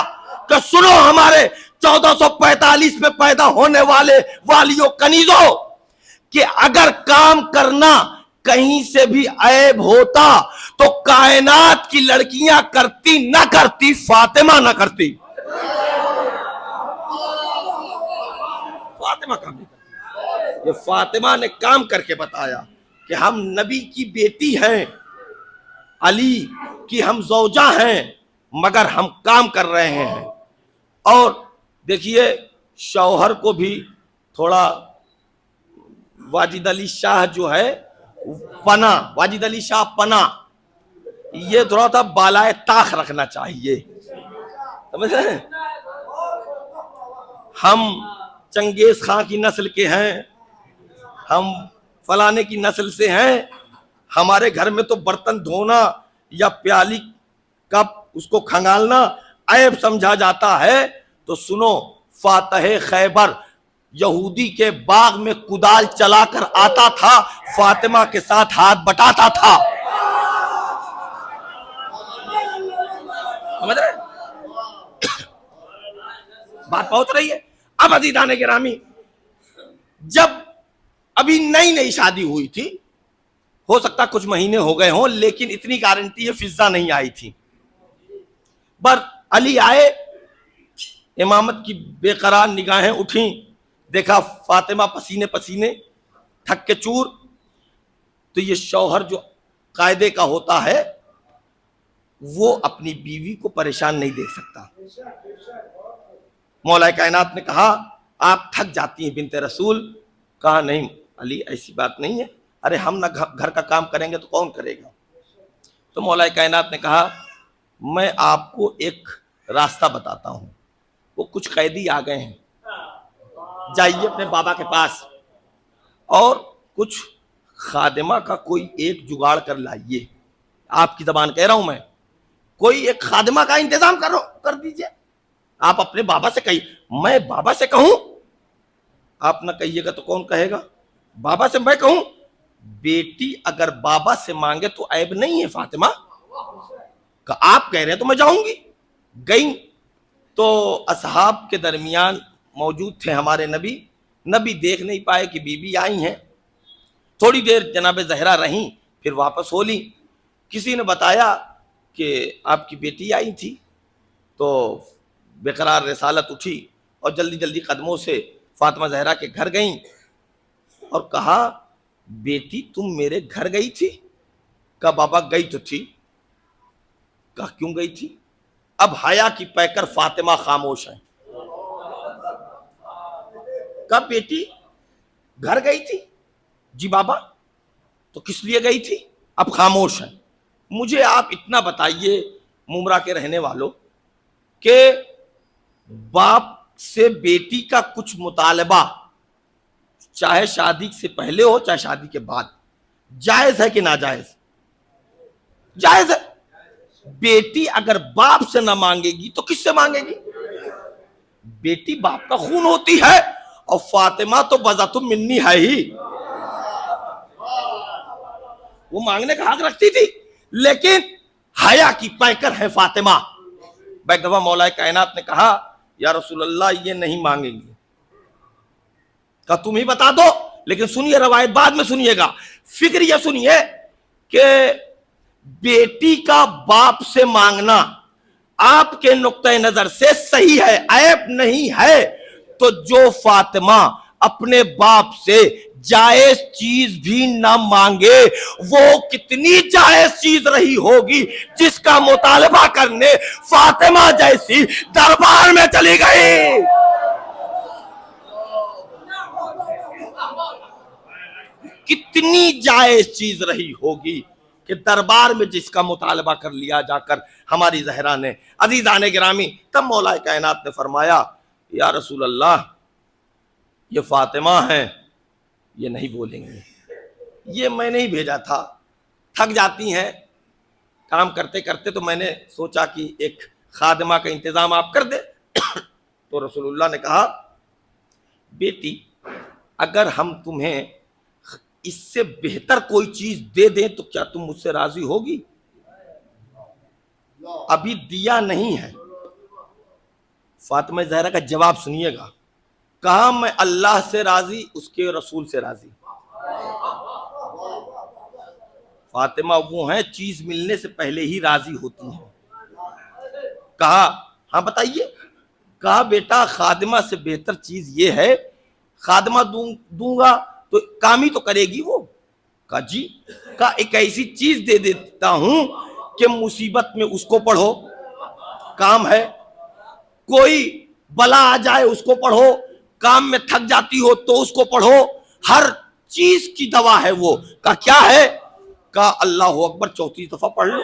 کہ سنو ہمارے 1445 میں پیدا ہونے والے والیوں کنیزوں، کہ اگر کام کرنا کہیں سے بھی عیب ہوتا تو کائنات کی لڑکیاں کرتی نہ کرتی، فاطمہ نہ کرتی. فاطمہ کام نہیں کرتی. یہ فاطمہ نے کام کر کے بتایا کہ ہم نبی کی بیٹی ہیں، علی کی ہم زوجہ ہیں، مگر ہم کام کر رہے ہیں. اور دیکھیے شوہر کو بھی تھوڑا، واجد علی شاہ جو ہے پنا، واجد علی شاہ پنا، یہ تھوڑا تھا بالائے طاق رکھنا چاہیے. سمجھیں؟ ہم چنگیز خان کی نسل کے ہیں، ہم فلانے کی نسل سے ہیں، ہمارے گھر میں تو برتن دھونا یا پیالی کپ اس کو کھنگالنا عیب سمجھا جاتا ہے. تو سنو، فاتح خیبر یہودی کے باغ میں کدال چلا کر آتا تھا، فاطمہ کے ساتھ ہاتھ بٹاتا تھا. سمجھ رہے؟ بات پہنچ رہی ہے. اب عزیزان گرامی، جب ابھی نئی نئی شادی ہوئی تھی، ہو سکتا کچھ مہینے ہو گئے ہوں، لیکن اتنی گارنٹی ہے فضا نہیں آئی تھی. علی آئے، امامت کی بے قرار نگاہیں اٹھیں، دیکھا فاطمہ پسینے پسینے تھک کے چور. تو یہ شوہر جو قاعدے کا ہوتا ہے وہ اپنی بیوی کو پریشان نہیں دیکھ سکتا. مولا کائنات نے کہا آپ تھک جاتی ہیں بنت رسول. کہا نہیں علی، ایسی بات نہیں ہے، ارے ہم نہ گھر کا کام کریں گے تو کون کرے گا. تو مولا کائنات نے کہا میں آپ کو ایک راستہ بتاتا ہوں. وہ کچھ قیدی آ گئے ہیں, جائیے اپنے بابا کے پاس اور کچھ خادمہ کا کوئی ایک جگاڑ کر لائیے. آپ کی زبان کہہ رہا ہوں میں, کوئی ایک خادمہ کا انتظام کر دیجئے. آپ اپنے بابا سے کہیے. میں بابا سے کہوں؟ آپ نہ کہیے گا تو کون کہے گا؟ بابا سے میں کہوں؟ بیٹی اگر بابا سے مانگے تو عیب نہیں ہے فاطمہ, کہ آپ کہہ رہے ہیں تو میں جاؤں گی. گئی تو اصحاب کے درمیان موجود تھے ہمارے نبی. نبی دیکھ نہیں پائے کہ بی بی آئی ہیں. تھوڑی دیر جناب زہرا رہیں, پھر واپس ہو لی. کسی نے بتایا کہ آپ کی بیٹی آئی تھی. تو بےقرار رسالت اٹھی اور جلدی جلدی قدموں سے فاطمہ زہرا کے گھر گئیں اور کہا بیٹی تم میرے گھر گئی تھی؟ کہا بابا گئی تو تھی. کہا کیوں گئی تھی؟ اب حیا کی پیکر فاطمہ خاموش ہیں. کہا بیٹی گھر گئی تھی؟ جی بابا. تو کس لیے گئی تھی؟ اب خاموش ہیں. مجھے آپ اتنا بتائیے ممرا کے رہنے والوں کہ باپ سے بیٹی کا کچھ مطالبہ چاہے شادی سے پہلے ہو چاہے شادی کے بعد, جائز ہے کہ ناجائز؟ جائز ہے. بیٹی اگر باپ سے نہ مانگے گی تو کس سے مانگے گی؟ بیٹی باپ کا خون ہوتی ہے, اور فاطمہ تو بذات منی ہے ہی, وہ مانگنے کا حق رکھتی تھی. لیکن حیا کی پیکر ہے فاطمہ. ایک دفعہ مولا کائنات نے کہا یا رسول اللہ یہ نہیں مانگیں گے. کہا تم ہی بتا دو. لیکن سنیے روایت بعد میں سنیے گا. فکر یہ سنیے کہ بیٹی کا باپ سے مانگنا آپ کے نقطۂ نظر سے صحیح ہے, عیب نہیں ہے. تو جو فاطمہ اپنے باپ سے جائز چیز بھی نہ مانگے وہ کتنی جائز چیز رہی ہوگی جس کا مطالبہ کرنے فاطمہ جیسی دربار میں چلی گئی. کتنی جائز چیز رہی ہوگی کہ دربار میں جس کا مطالبہ کر لیا جا کر ہماری زہرا نے. عزیزان گرامی, تب مولا کائنات نے فرمایا یا رسول اللہ یہ فاطمہ ہیں, یہ نہیں بولیں گے, یہ میں نہیں بھیجا تھا, تھک جاتی ہیں کام کرتے کرتے, تو میں نے سوچا کہ ایک خادمہ کا انتظام آپ کر دیں. تو رسول اللہ نے کہا بیٹی اگر ہم تمہیں اس سے بہتر کوئی چیز دے دیں تو کیا تم مجھ سے راضی ہوگی؟ ابھی دیا نہیں ہے. فاطمہ زہرا کا جواب سنیے گا. کہا میں اللہ سے راضی, اس کے رسول سے راضی. فاطمہ وہ ہیں چیز ملنے سے پہلے ہی راضی ہوتی ہیں. کہا ہاں بتائیے. کہا بیٹا خادمہ سے بہتر چیز یہ ہے, خادمہ دوں گا تو کام ہی تو کرے گی وہ. کہا جی. کہا ایک ایسی چیز دے دیتا ہوں کہ مصیبت میں اس کو پڑھو, کام ہے. کوئی بلا آ جائے اس کو پڑھو, کام میں تھک جاتی ہو تو اس کو پڑھو, ہر چیز کی دوا ہے وہ. کہا کیا ہے؟ کہا اللہ اکبر 34 دفعہ پڑھ لو,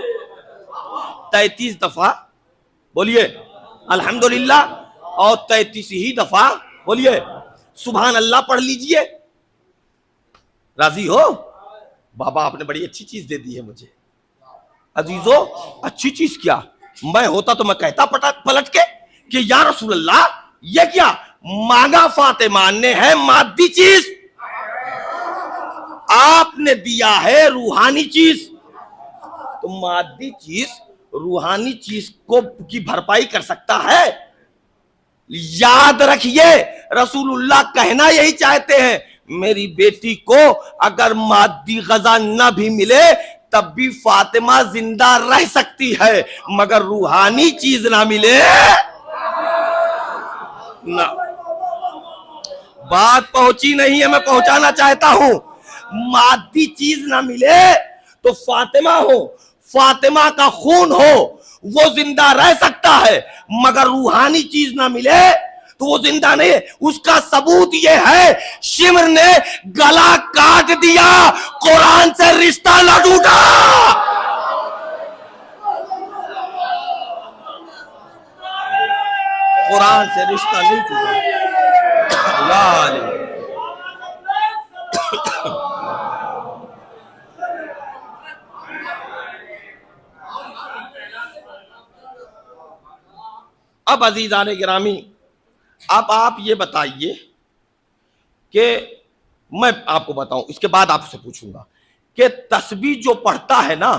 33 دفعہ بولیے الحمدللہ, اور 33 ہی دفعہ بولیے سبحان اللہ پڑھ لیجئے. راضی ہو؟ بابا آپ نے بڑی اچھی چیز دے دی ہے مجھے. عزیزو اچھی چیز کیا, میں ہوتا تو میں کہتا پلٹ کے کہ یا رسول اللہ یہ کیا مانگا فاطمہ نے ہے مادی چیز, آپ نے دیا ہے روحانی چیز. تو مادی چیز روحانی چیز کو کی بھرپائی کر سکتا ہے؟ یاد رکھیے رسول اللہ کہنا یہی چاہتے ہیں, میری بیٹی کو اگر مادی غذا نہ بھی ملے تب بھی فاطمہ زندہ رہ سکتی ہے, مگر روحانی چیز نہ ملے نہ. بات پہنچی نہیں ہے, میں پہنچانا چاہتا ہوں. مادی چیز نہ ملے تو فاطمہ کا خون ہو وہ زندہ رہ سکتا ہے, مگر روحانی چیز نہ ملے تو وہ زندہ نہیں ہے. اس کا ثبوت یہ ہے شمر نے گلا کاٹ دیا, قرآن سے رشتہ نہ ٹوٹا. قرآن سے رشتہ نہیں ٹوٹا. اللہ علیہ. اب عزیزان گرامی، اب آپ یہ بتائیے کہ میں آپ کو بتاؤں، اس کے بعد آپ سے پوچھوں گا کہ تسبیح جو پڑھتا ہے نا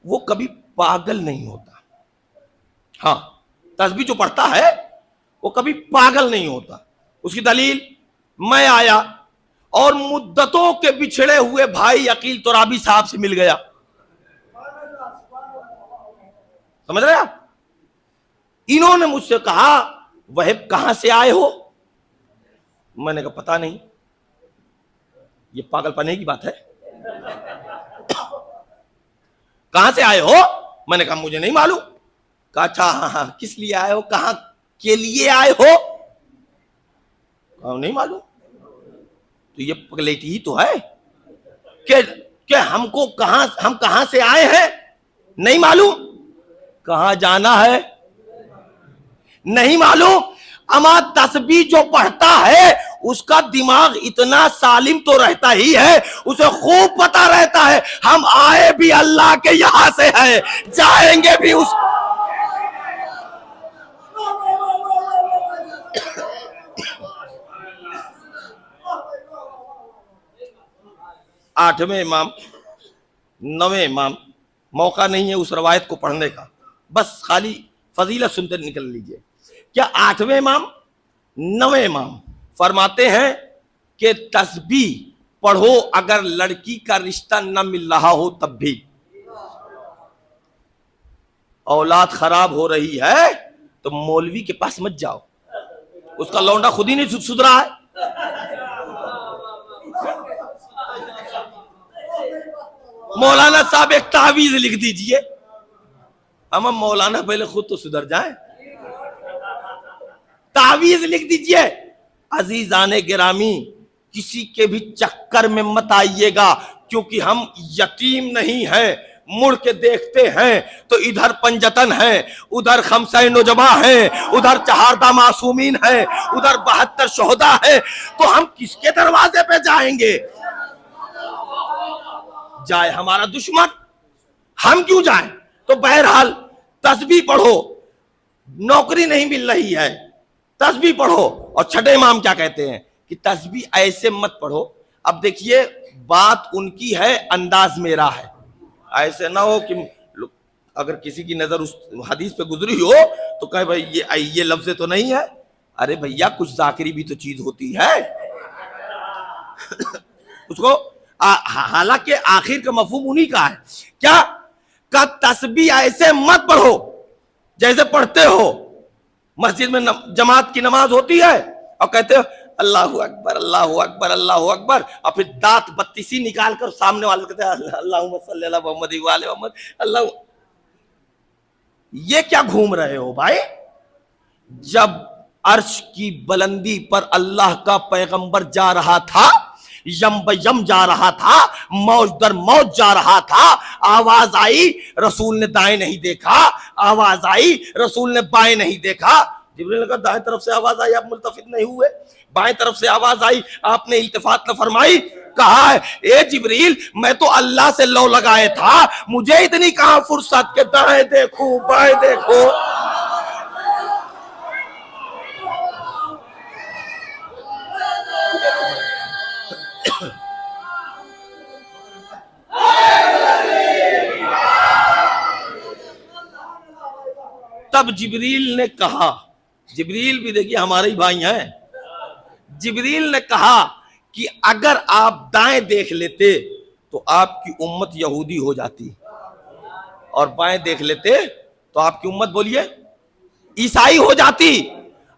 وہ کبھی پاگل نہیں ہوتا. ہاں، تسبیح جو پڑھتا ہے وہ کبھی پاگل نہیں ہوتا. اس کی دلیل، میں آیا اور مدتوں کے بچھڑے ہوئے بھائی عقیل ترابی صاحب سے مل گیا. سمجھ رہے آپ؟ انہوں نے مجھ سے کہا وہب کہاں سے آئے ہو؟ میں نے کہا پتہ نہیں. یہ پاگل پنے کی بات ہے. کہاں سے آئے ہو؟ میں نے کہا مجھے نہیں معلوم. کہا اچھا ہاں کس لیے آئے ہو؟ کہاں کے لیے آئے ہو؟ کہا نہیں معلوم. تو یہ پگلیٹی ہی تو ہے کہ ہم کہاں سے آئے ہیں نہیں معلوم، کہاں جانا ہے نہیں معلوم. اما تسبیح جو پڑھتا ہے اس کا دماغ اتنا سالم تو رہتا ہی ہے، اسے خوب پتا رہتا ہے ہم آئے بھی اللہ کے یہاں سے ہیں، جائیں گے بھی اس. آٹھویں امام، نویں امام، موقع نہیں ہے اس روایت کو پڑھنے کا، بس خالی فضیلت سنتے نکل لیجئے. کیا آٹھویں امام نویں امام فرماتے ہیں کہ تسبیح پڑھو اگر لڑکی کا رشتہ نہ مل رہا ہو تب بھی. اولاد خراب ہو رہی ہے تو مولوی کے پاس مت جاؤ، اس کا لونڈا خود ہی نہیں سدھرا ہے. مولانا صاحب ایک تعویذ لکھ دیجئے. اما مولانا پہلے خود تو سدھر جائیں. تعویذ لکھ دیجئے. عزیزان گرامی، کسی کے بھی چکر میں مت آئیے گا، کیونکہ ہم یتیم نہیں ہیں. مڑ کے دیکھتے ہیں تو ادھر پنجتن ہیں، ادھر خمسہ نجبہ ہیں، ادھر چہاردہ معصومین ہیں، ادھر 72 شہداء ہیں. تو ہم کس کے دروازے پہ جائیں گے؟ جائے ہمارا دشمن، ہم کیوں جائیں؟ تو بہرحال تسبیح پڑھو. نوکری نہیں مل رہی ہے، تسبیح پڑھو. اور چھٹے امام کیا کہتے ہیں کہ تسبیح ایسے مت پڑھو. اب دیکھیے بات ان کی ہے، انداز میرا ہے. ایسے نہ ہو کہ اگر کسی کی نظر اس حدیث پہ گزری ہو تو کہے بھائی یہ لفظ تو نہیں ہے. ارے بھیا کچھ ذاکری بھی تو چیز ہوتی ہے اس کو. حالانکہ آخر کا مفہوم انہی کا ہے. کیا کہ تسبیح ایسے مت پڑھو جیسے پڑھتے ہو مسجد میں جماعت کی نماز ہوتی ہے اور کہتے ہو اللہ اکبر اللہ اکبر اللہ اکبر، اور پھر دانت بتیسی نکال کر سامنے والے کہتے ہیں اللہم صلی اللہ محمد وآل محمد اللہ. یہ کیا گھوم رہے ہو بھائی؟ جب عرش کی بلندی پر اللہ کا پیغمبر جا رہا تھا، یم بیم جا رہا تھا، موج در موج جا رہا تھا، آواز آئی، رسول نے دائیں نہیں دیکھا، آواز آئی، رسول نے بائیں نہیں دیکھا. جبریل نے کہا دائیں طرف سے آواز آئی، آپ ملتفت نہیں ہوئے. بائیں طرف سے آواز آئی، آپ نے التفات نہ فرمائی. کہا ہے اے جبریل میں تو اللہ سے لو لگائے تھا، مجھے اتنی کہاں فرصت کہ دائیں دیکھوں بائیں دیکھوں. تب جبریل نے کہا، جبریل بھی دیکھیے ہمارے ہی بھائی ہیں، جبریل نے کہا کہ اگر آپ دائیں دیکھ لیتے تو آپ کی امت یہودی ہو جاتی، اور بائیں دیکھ لیتے تو آپ کی امت بولیے عیسائی ہو جاتی.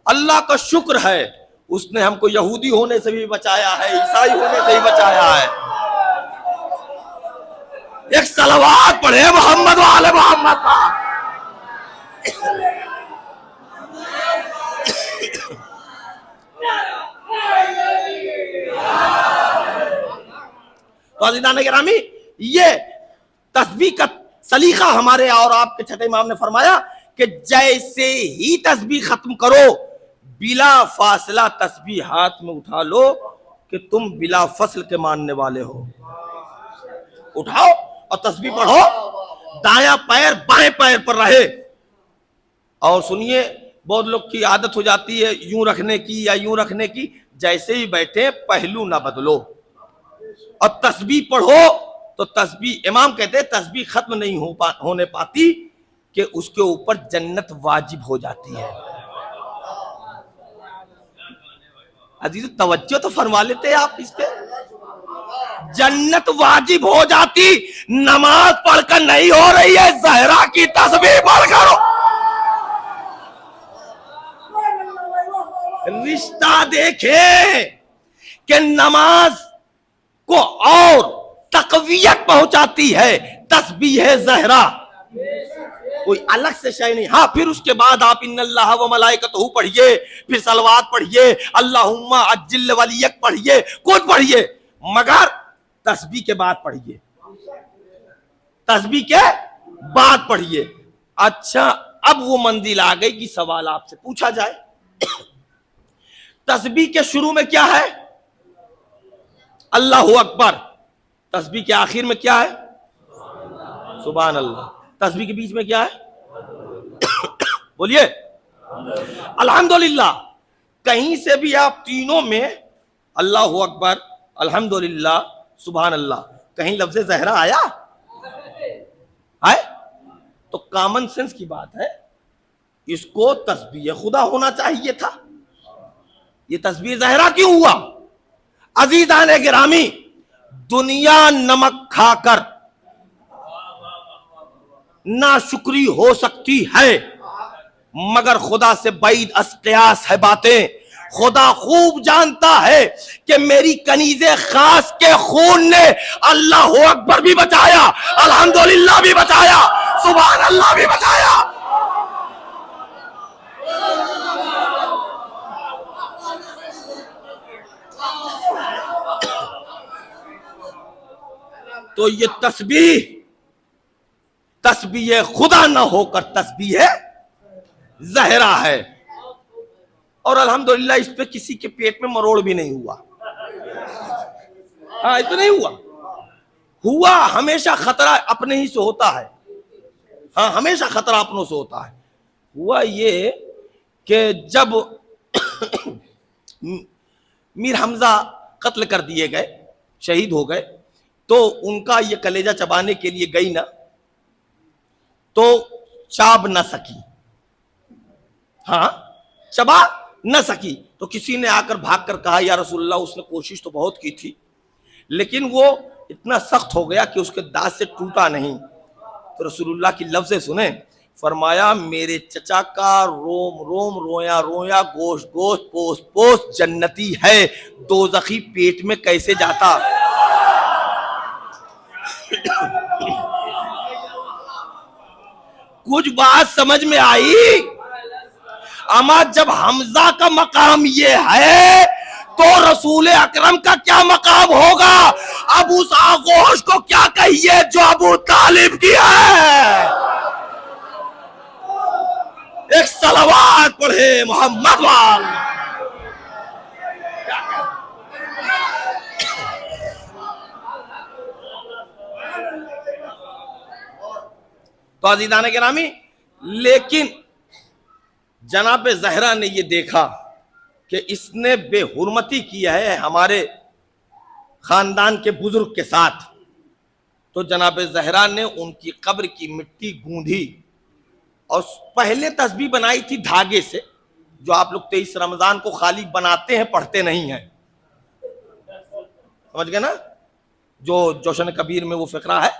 اللہ کا شکر ہے اس نے ہم کو یہودی ہونے سے بھی بچایا ہے، عیسائی ہونے سے بھی بچایا ہے. ایک صلوات پڑھے محمد وآل محمد. تو عزیزان گرامی، یہ تسبیح کا سلیقہ ہمارے اور آپ کے چھٹے امام نے فرمایا کہ جیسے ہی تسبیح ختم کرو بلا فاصلہ تسبیح ہاتھ میں اٹھا لو کہ تم بلا فصل کے ماننے والے ہو. اٹھاؤ اور تسبیح پڑھو, دایاں پیر بائیں پیر پر رہے. اور سنیے, بہت لوگ کی عادت ہو جاتی ہے یوں رکھنے کی یا یوں رکھنے کی, جیسے ہی بیٹھے پہلو نہ بدلو اور تسبیح پڑھو. تو تسبیح, امام کہتے ہیں تسبیح ختم نہیں ہونے پاتی کہ اس کے اوپر جنت واجب ہو جاتی ہے. عزیز توجہ تو فرما لیتے آپ اس پہ, جنت واجب ہو جاتی. نماز پڑھ کر نہیں ہو رہی ہے, زہرا کی تسبیح پڑھ کر. رشتہ دیکھیں کہ نماز کو اور تقویت پہنچاتی ہے تسبیح زہرا, کوئی الگ سے شے نہیں. ہاں پھر اس کے بعد آپ ان اللہ و ملائکتہ پڑھیے, پھر صلوات پڑھیے, اللہم عجل ولیک پڑھیے, کچھ پڑھیے, مگر تسبیح کے بعد پڑھیے, تسبیح کے بعد پڑھیے. اچھا اب وہ منزل آ گئی کہ سوال آپ سے پوچھا جائے, تسبیح کے شروع میں کیا ہے؟ اللہ اکبر. تسبیح کے آخر میں کیا ہے؟ سبحان اللہ. تسبیح کے بیچ میں کیا ہے؟ بولیے الحمدللہ. کہیں سے بھی آپ تینوں میں اللہ اکبر, الحمدللہ, سبحان اللہ, کہیں لفظ زہرا آیا ہے؟ تو کامن سینس کی بات ہے, اس کو تسبیح خدا ہونا چاہیے تھا. یہ تسبیح زہرا کیوں ہوا؟ عزیزان گرامی, دنیا نمک کھا کر ناشکری ہو سکتی ہے مگر خدا سے بعید از قیاس ہے باتیں. خدا خوب جانتا ہے کہ میری کنیز خاص کے خون نے اللہ اکبر بھی بچایا, الحمدللہ بھی بچایا, سبحان اللہ بھی بچایا. تو یہ تسبیح خدا نہ ہو کر تسبیح زہرا ہے. اور الحمدللہ اس پہ کسی کے پیٹ میں مروڑ بھی نہیں ہوا. ہاں, اس پہ نہیں ہوا. ہمیشہ خطرہ اپنے ہی سے ہوتا ہے. ہاں, ہمیشہ خطرہ اپنوں سے ہوتا ہے. ہوا یہ کہ جب میر حمزہ قتل کر دیے گئے, شہید ہو گئے, تو ان کا یہ کلیجہ چبانے کے لیے گئی نا, تو چاب نہ سکی. ہاں, چبا نہ سکی. تو کسی نے آ کر بھاگ کر کہا یا رسول اللہ اس نے کوشش تو بہت کی تھی لیکن وہ اتنا سخت ہو گیا کہ اس کے دانت سے ٹوٹا نہیں. تو رسول اللہ کی لفظیں سنیں, فرمایا میرے چچا کا روم روم, رویا رویا, گوشت گوشت, پوست پوست جنتی ہے, دوزخی پیٹ میں کیسے جاتا. کچھ بات سمجھ میں آئی؟ اما جب حمزہ کا مقام یہ ہے تو رسول اکرم کا کیا مقام ہوگا؟ اب اس آغوش کو کیا کہیے جو ابو طالب کی ہے. ایک صلوات پڑھے محمد وال. تو عزیزان گرامی, لیکن جناب زہرا نے یہ دیکھا کہ اس نے بے حرمتی کیا ہے ہمارے خاندان کے بزرگ کے ساتھ. تو جناب زہرا نے ان کی قبر کی مٹی گوندھی اور پہلے تسبیح بنائی تھی دھاگے سے, جو آپ لوگ 23 رمضان کو خالی بناتے ہیں, پڑھتے نہیں ہیں, سمجھ گئے نا, جو جوشن کبیر میں وہ فقرہ ہے.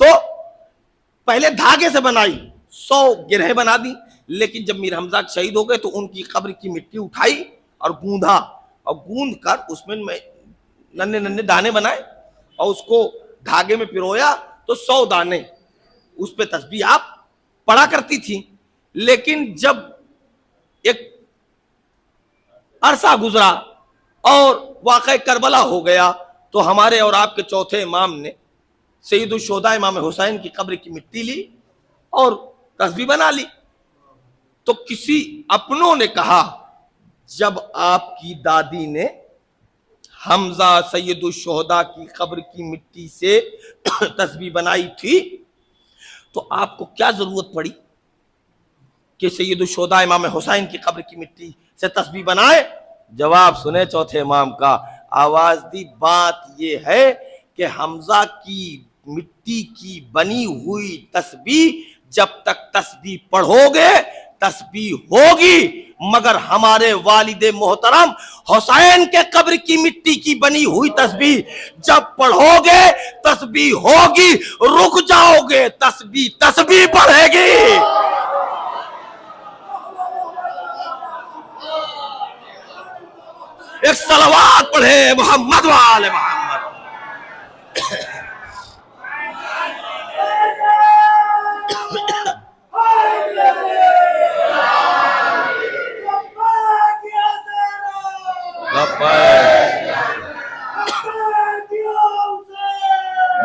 تو پہلے دھاگے سے بنائی, 100 گرہیں بنا دی, لیکن جب میر حمزہ شہید ہو گئے تو ان کی قبر کی مٹی اٹھائی اور گوندھا, اور گوندھ کر اس میں ننے ننے دانے بنائے اور اس کو دھاگے میں پرویا, تو 100 دانے اس پہ تسبیح آپ پڑھا کرتی تھی. لیکن جب ایک عرصہ گزرا اور واقعہ کربلا ہو گیا تو ہمارے اور آپ کے چوتھے امام نے سید الشہداء امام حسین کی قبر کی مٹی لی اور تسبیح بنا لی. تو کسی اپنوں نے کہا جب آپ کی دادی نے حمزہ سید الشہداء کی قبر کی مٹی سے تسبیح بنائی تھی تو آپ کو کیا ضرورت پڑی کہ سید الشہداء امام حسین کی قبر کی مٹی سے تسبیح بنائے؟ جواب سنے چوتھے امام کا، آواز دی، بات یہ ہے کہ حمزہ کی مٹی کی بنی ہوئی تسبیح جب تک تسبیح پڑھو گے تسبیح ہوگی، مگر ہمارے والد محترم حسین کے قبر کی مٹی کی بنی ہوئی تسبیح جب پڑھو گے تسبیح ہوگی، رک جاؤ گے تسبیح پڑھے گی۔ ایک صلوات پڑھے محمد وآل محمد۔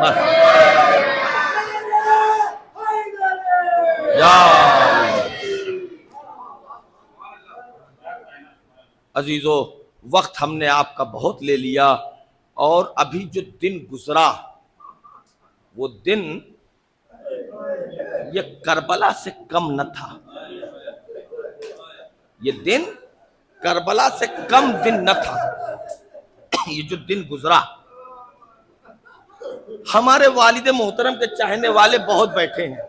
بس عزیزو، وقت ہم نے آپ کا بہت لے لیا، اور ابھی جو دن گزرا وہ دن یہ کربلا سے کم نہ تھا، یہ دن کربلا سے کم دن نہ تھا۔ یہ جو دن گزرا، ہمارے والد محترم کے چاہنے والے بہت بیٹھے ہیں،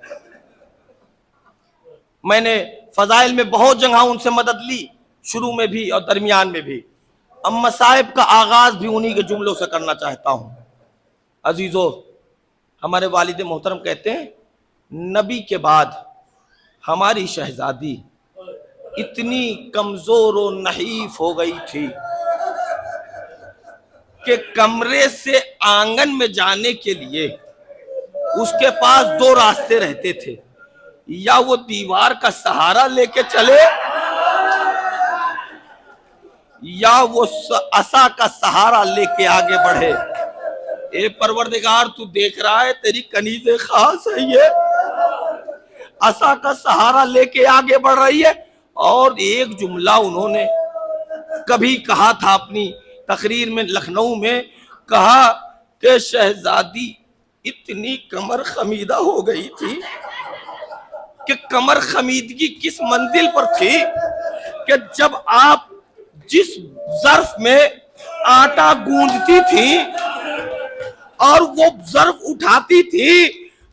میں نے فضائل میں بہت جگہ ان سے مدد لی، شروع میں بھی اور درمیان میں بھی۔ اب مصائب کا آغاز بھی انہی کے جملوں سے کرنا چاہتا ہوں۔ عزیزو، ہمارے والد محترم کہتے ہیں نبی کے بعد ہماری شہزادی اتنی کمزور و نحیف ہو گئی تھی کہ کمرے سے آنگن میں جانے کے لیے اس کے پاس دو راستے رہتے تھے، یا وہ دیوار کا سہارا لے کے چلے یا وہ عصا کا سہارا لے کے آگے بڑھے۔ اے پروردگار، تو دیکھ رہا ہے تیری کنیز خاص ہے، یہ عصا کا سہارا لے کے آگے بڑھ رہی ہے۔ اور ایک جملہ انہوں نے کبھی کہا تھا اپنی تقریر میں لکھنؤ میں، کہا کہ شہزادی اتنی کمر خمیدہ ہو گئی تھی کہ کمر خمیدگی کس منزل پر تھی کہ جب آپ جس ظرف میں آٹا گوندتی تھی اور وہ ظرف اٹھاتی تھی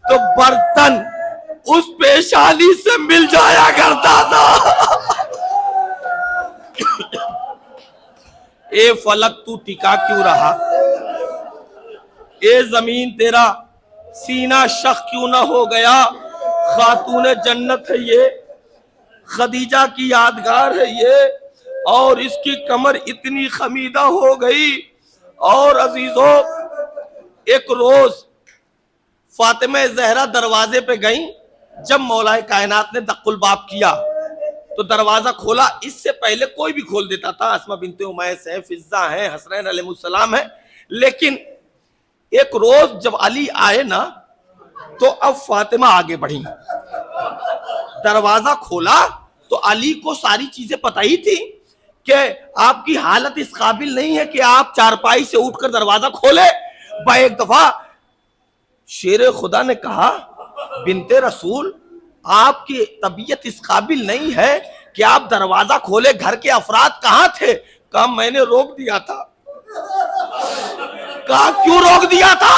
تو برتن اس پیشانی سے مل جایا کرتا تھا۔ اے فلک تو ٹکا کیوں رہا، اے زمین تیرا سینہ شق کیوں نہ ہو گیا؟ خاتون جنت ہے یہ، خدیجہ کی یادگار ہے یہ، اور اس کی کمر اتنی خمیدہ ہو گئی۔ اور عزیزو، ایک روز فاطمہ زہرا دروازے پہ گئیں، جب مولا کائنات نے دق الباب کیا تو دروازہ کھولا، اس سے پہلے کوئی بھی کھول دیتا تھا، اسماء بنت امیس ہے، فضہ ہے، حسنین علیہ السلام ہے، لیکن ایک روز جب علی آئے نا تو اب فاطمہ آگے بڑھی، دروازہ کھولا تو علی کو ساری چیزیں پتہ ہی تھی کہ آپ کی حالت اس قابل نہیں ہے کہ آپ چارپائی سے اٹھ کر دروازہ کھولے۔ ایک دفعہ شیر خدا نے کہا، بنت رسول، آپ کی طبیعت اس قابل نہیں ہے کہ آپ دروازہ کھولے، گھر کے افراد کہاں تھے؟ کہا میں نے روک دیا تھا۔ کہا کیوں روک دیا تھا؟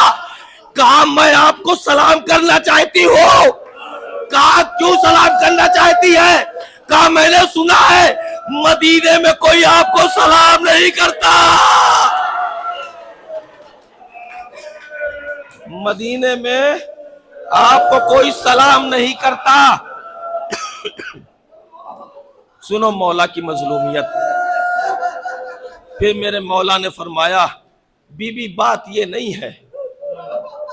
کہا میں آپ کو سلام کرنا چاہتی ہوں۔ کہا کیوں سلام کرنا چاہتی ہے؟ کہا میں نے سنا ہے مدینے میں کوئی آپ کو سلام نہیں کرتا، مدینے میں آپ کو کوئی سلام نہیں کرتا۔ سنو مولا کی مظلومیت۔ پھر میرے مولا نے فرمایا، بی بی بات یہ نہیں ہے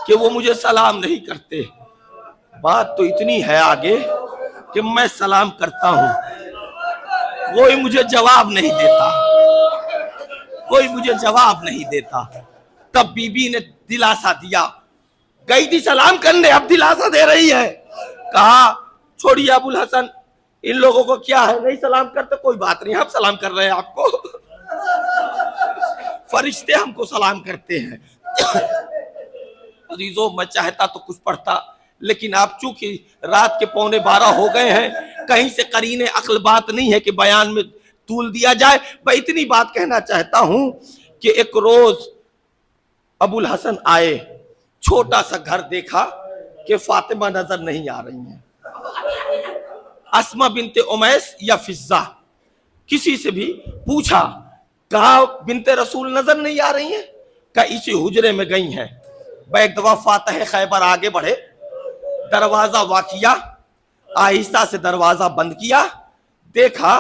کہ وہ مجھے سلام نہیں کرتے، بات تو اتنی ہے آگے کہ میں سلام کرتا ہوں، کوئی مجھے جواب نہیں دیتا، کوئی مجھے جواب نہیں دیتا۔ تب بی بی نے دلاسا دیا، گئی تھی سلام کرنے، اب دلاسا دے رہی ہے۔ کہا چھوڑیے ابو الحسن، ان لوگوں کو کیا ہے, نہیں سلام کرتے, کوئی بات نہیں, ہم سلام کر رہے ہیں آپ کو, فرشتے ہم کو سلام کرتے ہیں. عزیزو میں چاہتا تو کچھ پڑھتا, لیکن آپ چونکہ رات کے 11:15 ہو گئے ہیں, کہیں سے قرین عقل بات نہیں ہے کہ بیان میں طول دیا جائے. میں اتنی بات کہنا چاہتا ہوں کہ ایک روز ابو الحسن آئے, چھوٹا سا گھر دیکھا کہ فاطمہ نظر نہیں آ رہی ہیں, اسما بنت امیس یا فضہ, کسی سے بھی پوچھا, کہا بنت رسول نظر نہیں آ رہی ہیں, کہ اسی حجرے میں گئی ہیں. ایک دفعہ فاتح خیبر آگے بڑھے, دروازہ واقعہ, آہستہ سے دروازہ بند کیا, دیکھا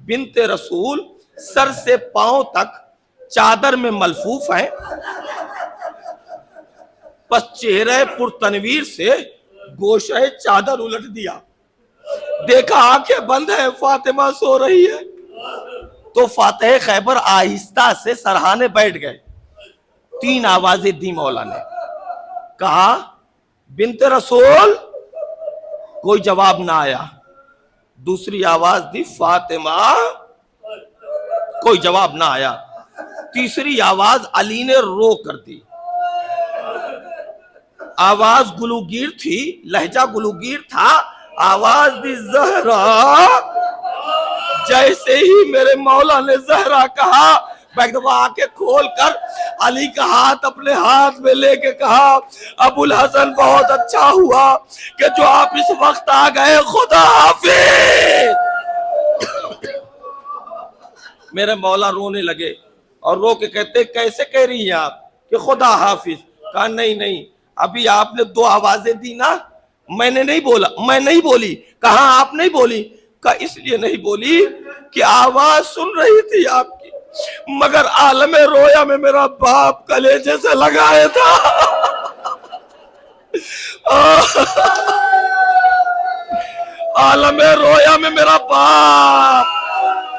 بنت رسول سر سے پاؤں تک چادر میں ملفوف ہیں, پس چہرے پر تنویر سے گوشہ چادر الٹ دیا, دیکھا آنکھیں بند ہیں, فاطمہ سو رہی ہے. تو فاتح خیبر آہستہ سے سرہانے بیٹھ گئے. 3 آوازیں دی مولا نے, کہا بنت رسول, کوئی جواب نہ آیا. دوسری آواز دی فاطمہ, کوئی جواب نہ آیا. تیسری آواز علی نے رو کر دی, آواز گلوگیر تھی, لہجہ گلوگیر تھا, آواز دی زہرا. جیسے ہی میرے مولا نے زہرا کہا, ایک دفعہ آنکھیں کھول کر علی کا ہاتھ اپنے ہاتھ میں لے کے کہا, ابو الحسن بہت اچھا ہوا کہ جو آپ اس وقت آ گئے, خدا حافظ. میرے مولا رونے لگے اور رو کے کہتے, کیسے کہہ رہی ہیں آپ کہ خدا حافظ؟ کہا نہیں, ابھی آپ نے 2 آوازیں دی نا, میں نے نہیں بولا, میں نہیں بولی. کہاں آپ نہیں بولی؟ کہا اس لیے نہیں بولی کہ آواز سن رہی تھی آپ کی, مگر عالم رویا میں میرا باپ کلیجے سے لگائے تھا. عالم رویا میں میرا باپ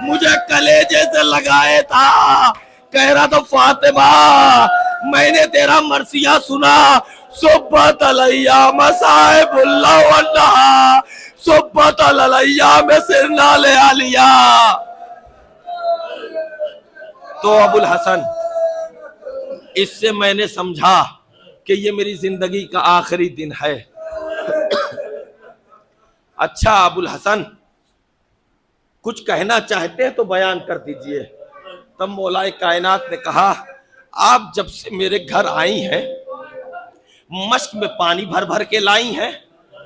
مجھے کلیجے سے لگائے تھا, کہہ رہا تھا فاطمہ میں نے تیرا مرثیہ سنا, صبت الایام صاحب اللہ والنہا, صبت الایام سرنا لعلیا. تو ابو الحسن, اس سے میں نے سمجھا کہ یہ میری زندگی کا آخری دن ہے. اچھا ابو الحسن, کچھ کہنا چاہتے ہیں تو بیان کر دیجئے. تب مولا کائنات نے کہا, آپ جب سے میرے گھر آئی ہیں, مشک میں پانی بھر بھر کے لائی ہیں,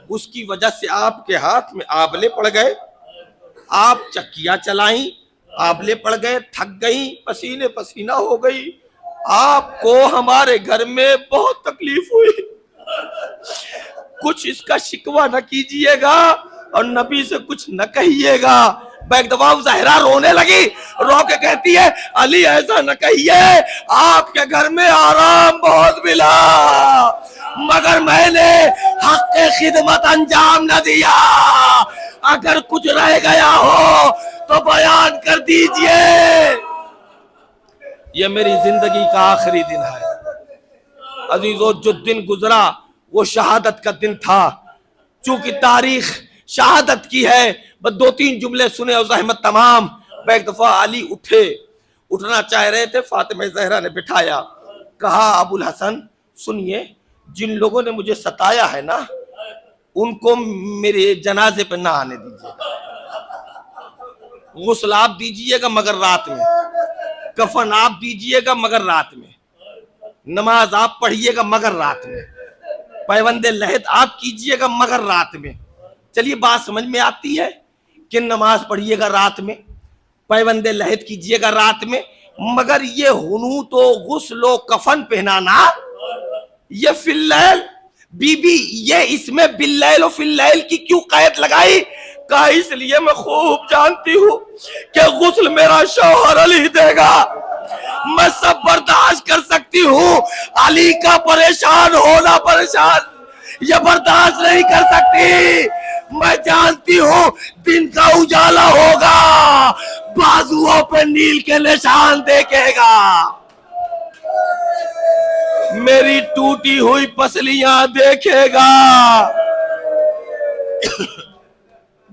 اس کی وجہ سے آپ کے ہاتھ میں آبلے پڑ گئے, آپ چکیاں چلائیں, آبلے پڑ گئے, تھک گئیں, پسینے پسینہ ہو گئی, آپ کو ہمارے گھر میں بہت تکلیف ہوئی. کچھ اس کا شکوہ نہ کیجئے گا اور نبی سے کچھ نہ کہیے گا. ایک دفعہ زہرا رونے لگی, رو کے کہتی ہے, علی ایسا نہ کہیے, آپ کے گھر میں آرام بہت ملا, مگر میں نے حق خدمت انجام نہ دیا. اگر کچھ رہ گیا ہو تو بیان کر دیجئے. یہ میری زندگی کا آخری دن ہے. عزیزو, جو دن گزرا وہ شہادت کا دن تھا. چونکہ تاریخ شہادت کی ہے, بس 2-3 جملے سنے اور زحمت تمام. ایک دفعہ علی اٹھے, اٹھنا چاہ رہے تھے, فاطمہ زہرا نے بٹھایا, کہا ابو الحسن سنیے, جن لوگوں نے مجھے ستایا ہے نا, ان کو میرے جنازے پہ نہ آنے دیجیے. غسل آپ دیجیے گا مگر رات میں, کفن آپ دیجیے گا مگر رات میں, نماز آپ پڑھیے گا مگر رات میں, پیوند لحد آپ کیجئے گا مگر رات میں. چلیے بات سمجھ میں آتی ہے کہ نماز پڑھیے گا رات میں, پیوند لحد کیجئے گا رات میں, مگر یہ حنوط و غسل و کفن پہنانا یہ فی اللیل, بی بی یہ اس میں باللیل و فی اللیل کی کیوں قید لگائی؟ کہا اس لیے میں خوب جانتی ہوں کہ غسل میرا شوہر علی دے گا, میں سب برداشت کر سکتی ہوں, علی کا پریشان ہونا پریشان یہ برداشت نہیں کر سکتی. میں جانتی ہوں دن کا اجالا ہوگا, بازوؤں پہ نیل کے نشان دیکھے گا, میری ٹوٹی ہوئی پسلیاں دیکھے گا.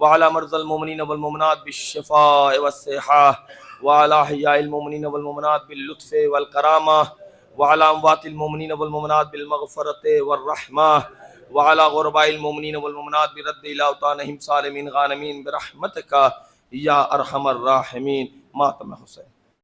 وعلى مرضى المؤمنين والمؤمنات بالشفاء والصحة وعلى أحياء المؤمنين والمؤمنات باللطف والكرامة وعلى أموات المؤمنين والمؤمنات بالمغفرة والرحمة وعلى غرباء المؤمنين والمؤمنات برد إلى أوطانهم سالمين غانمين برحمتك يا أرحم الراحمين. ماتم حسین.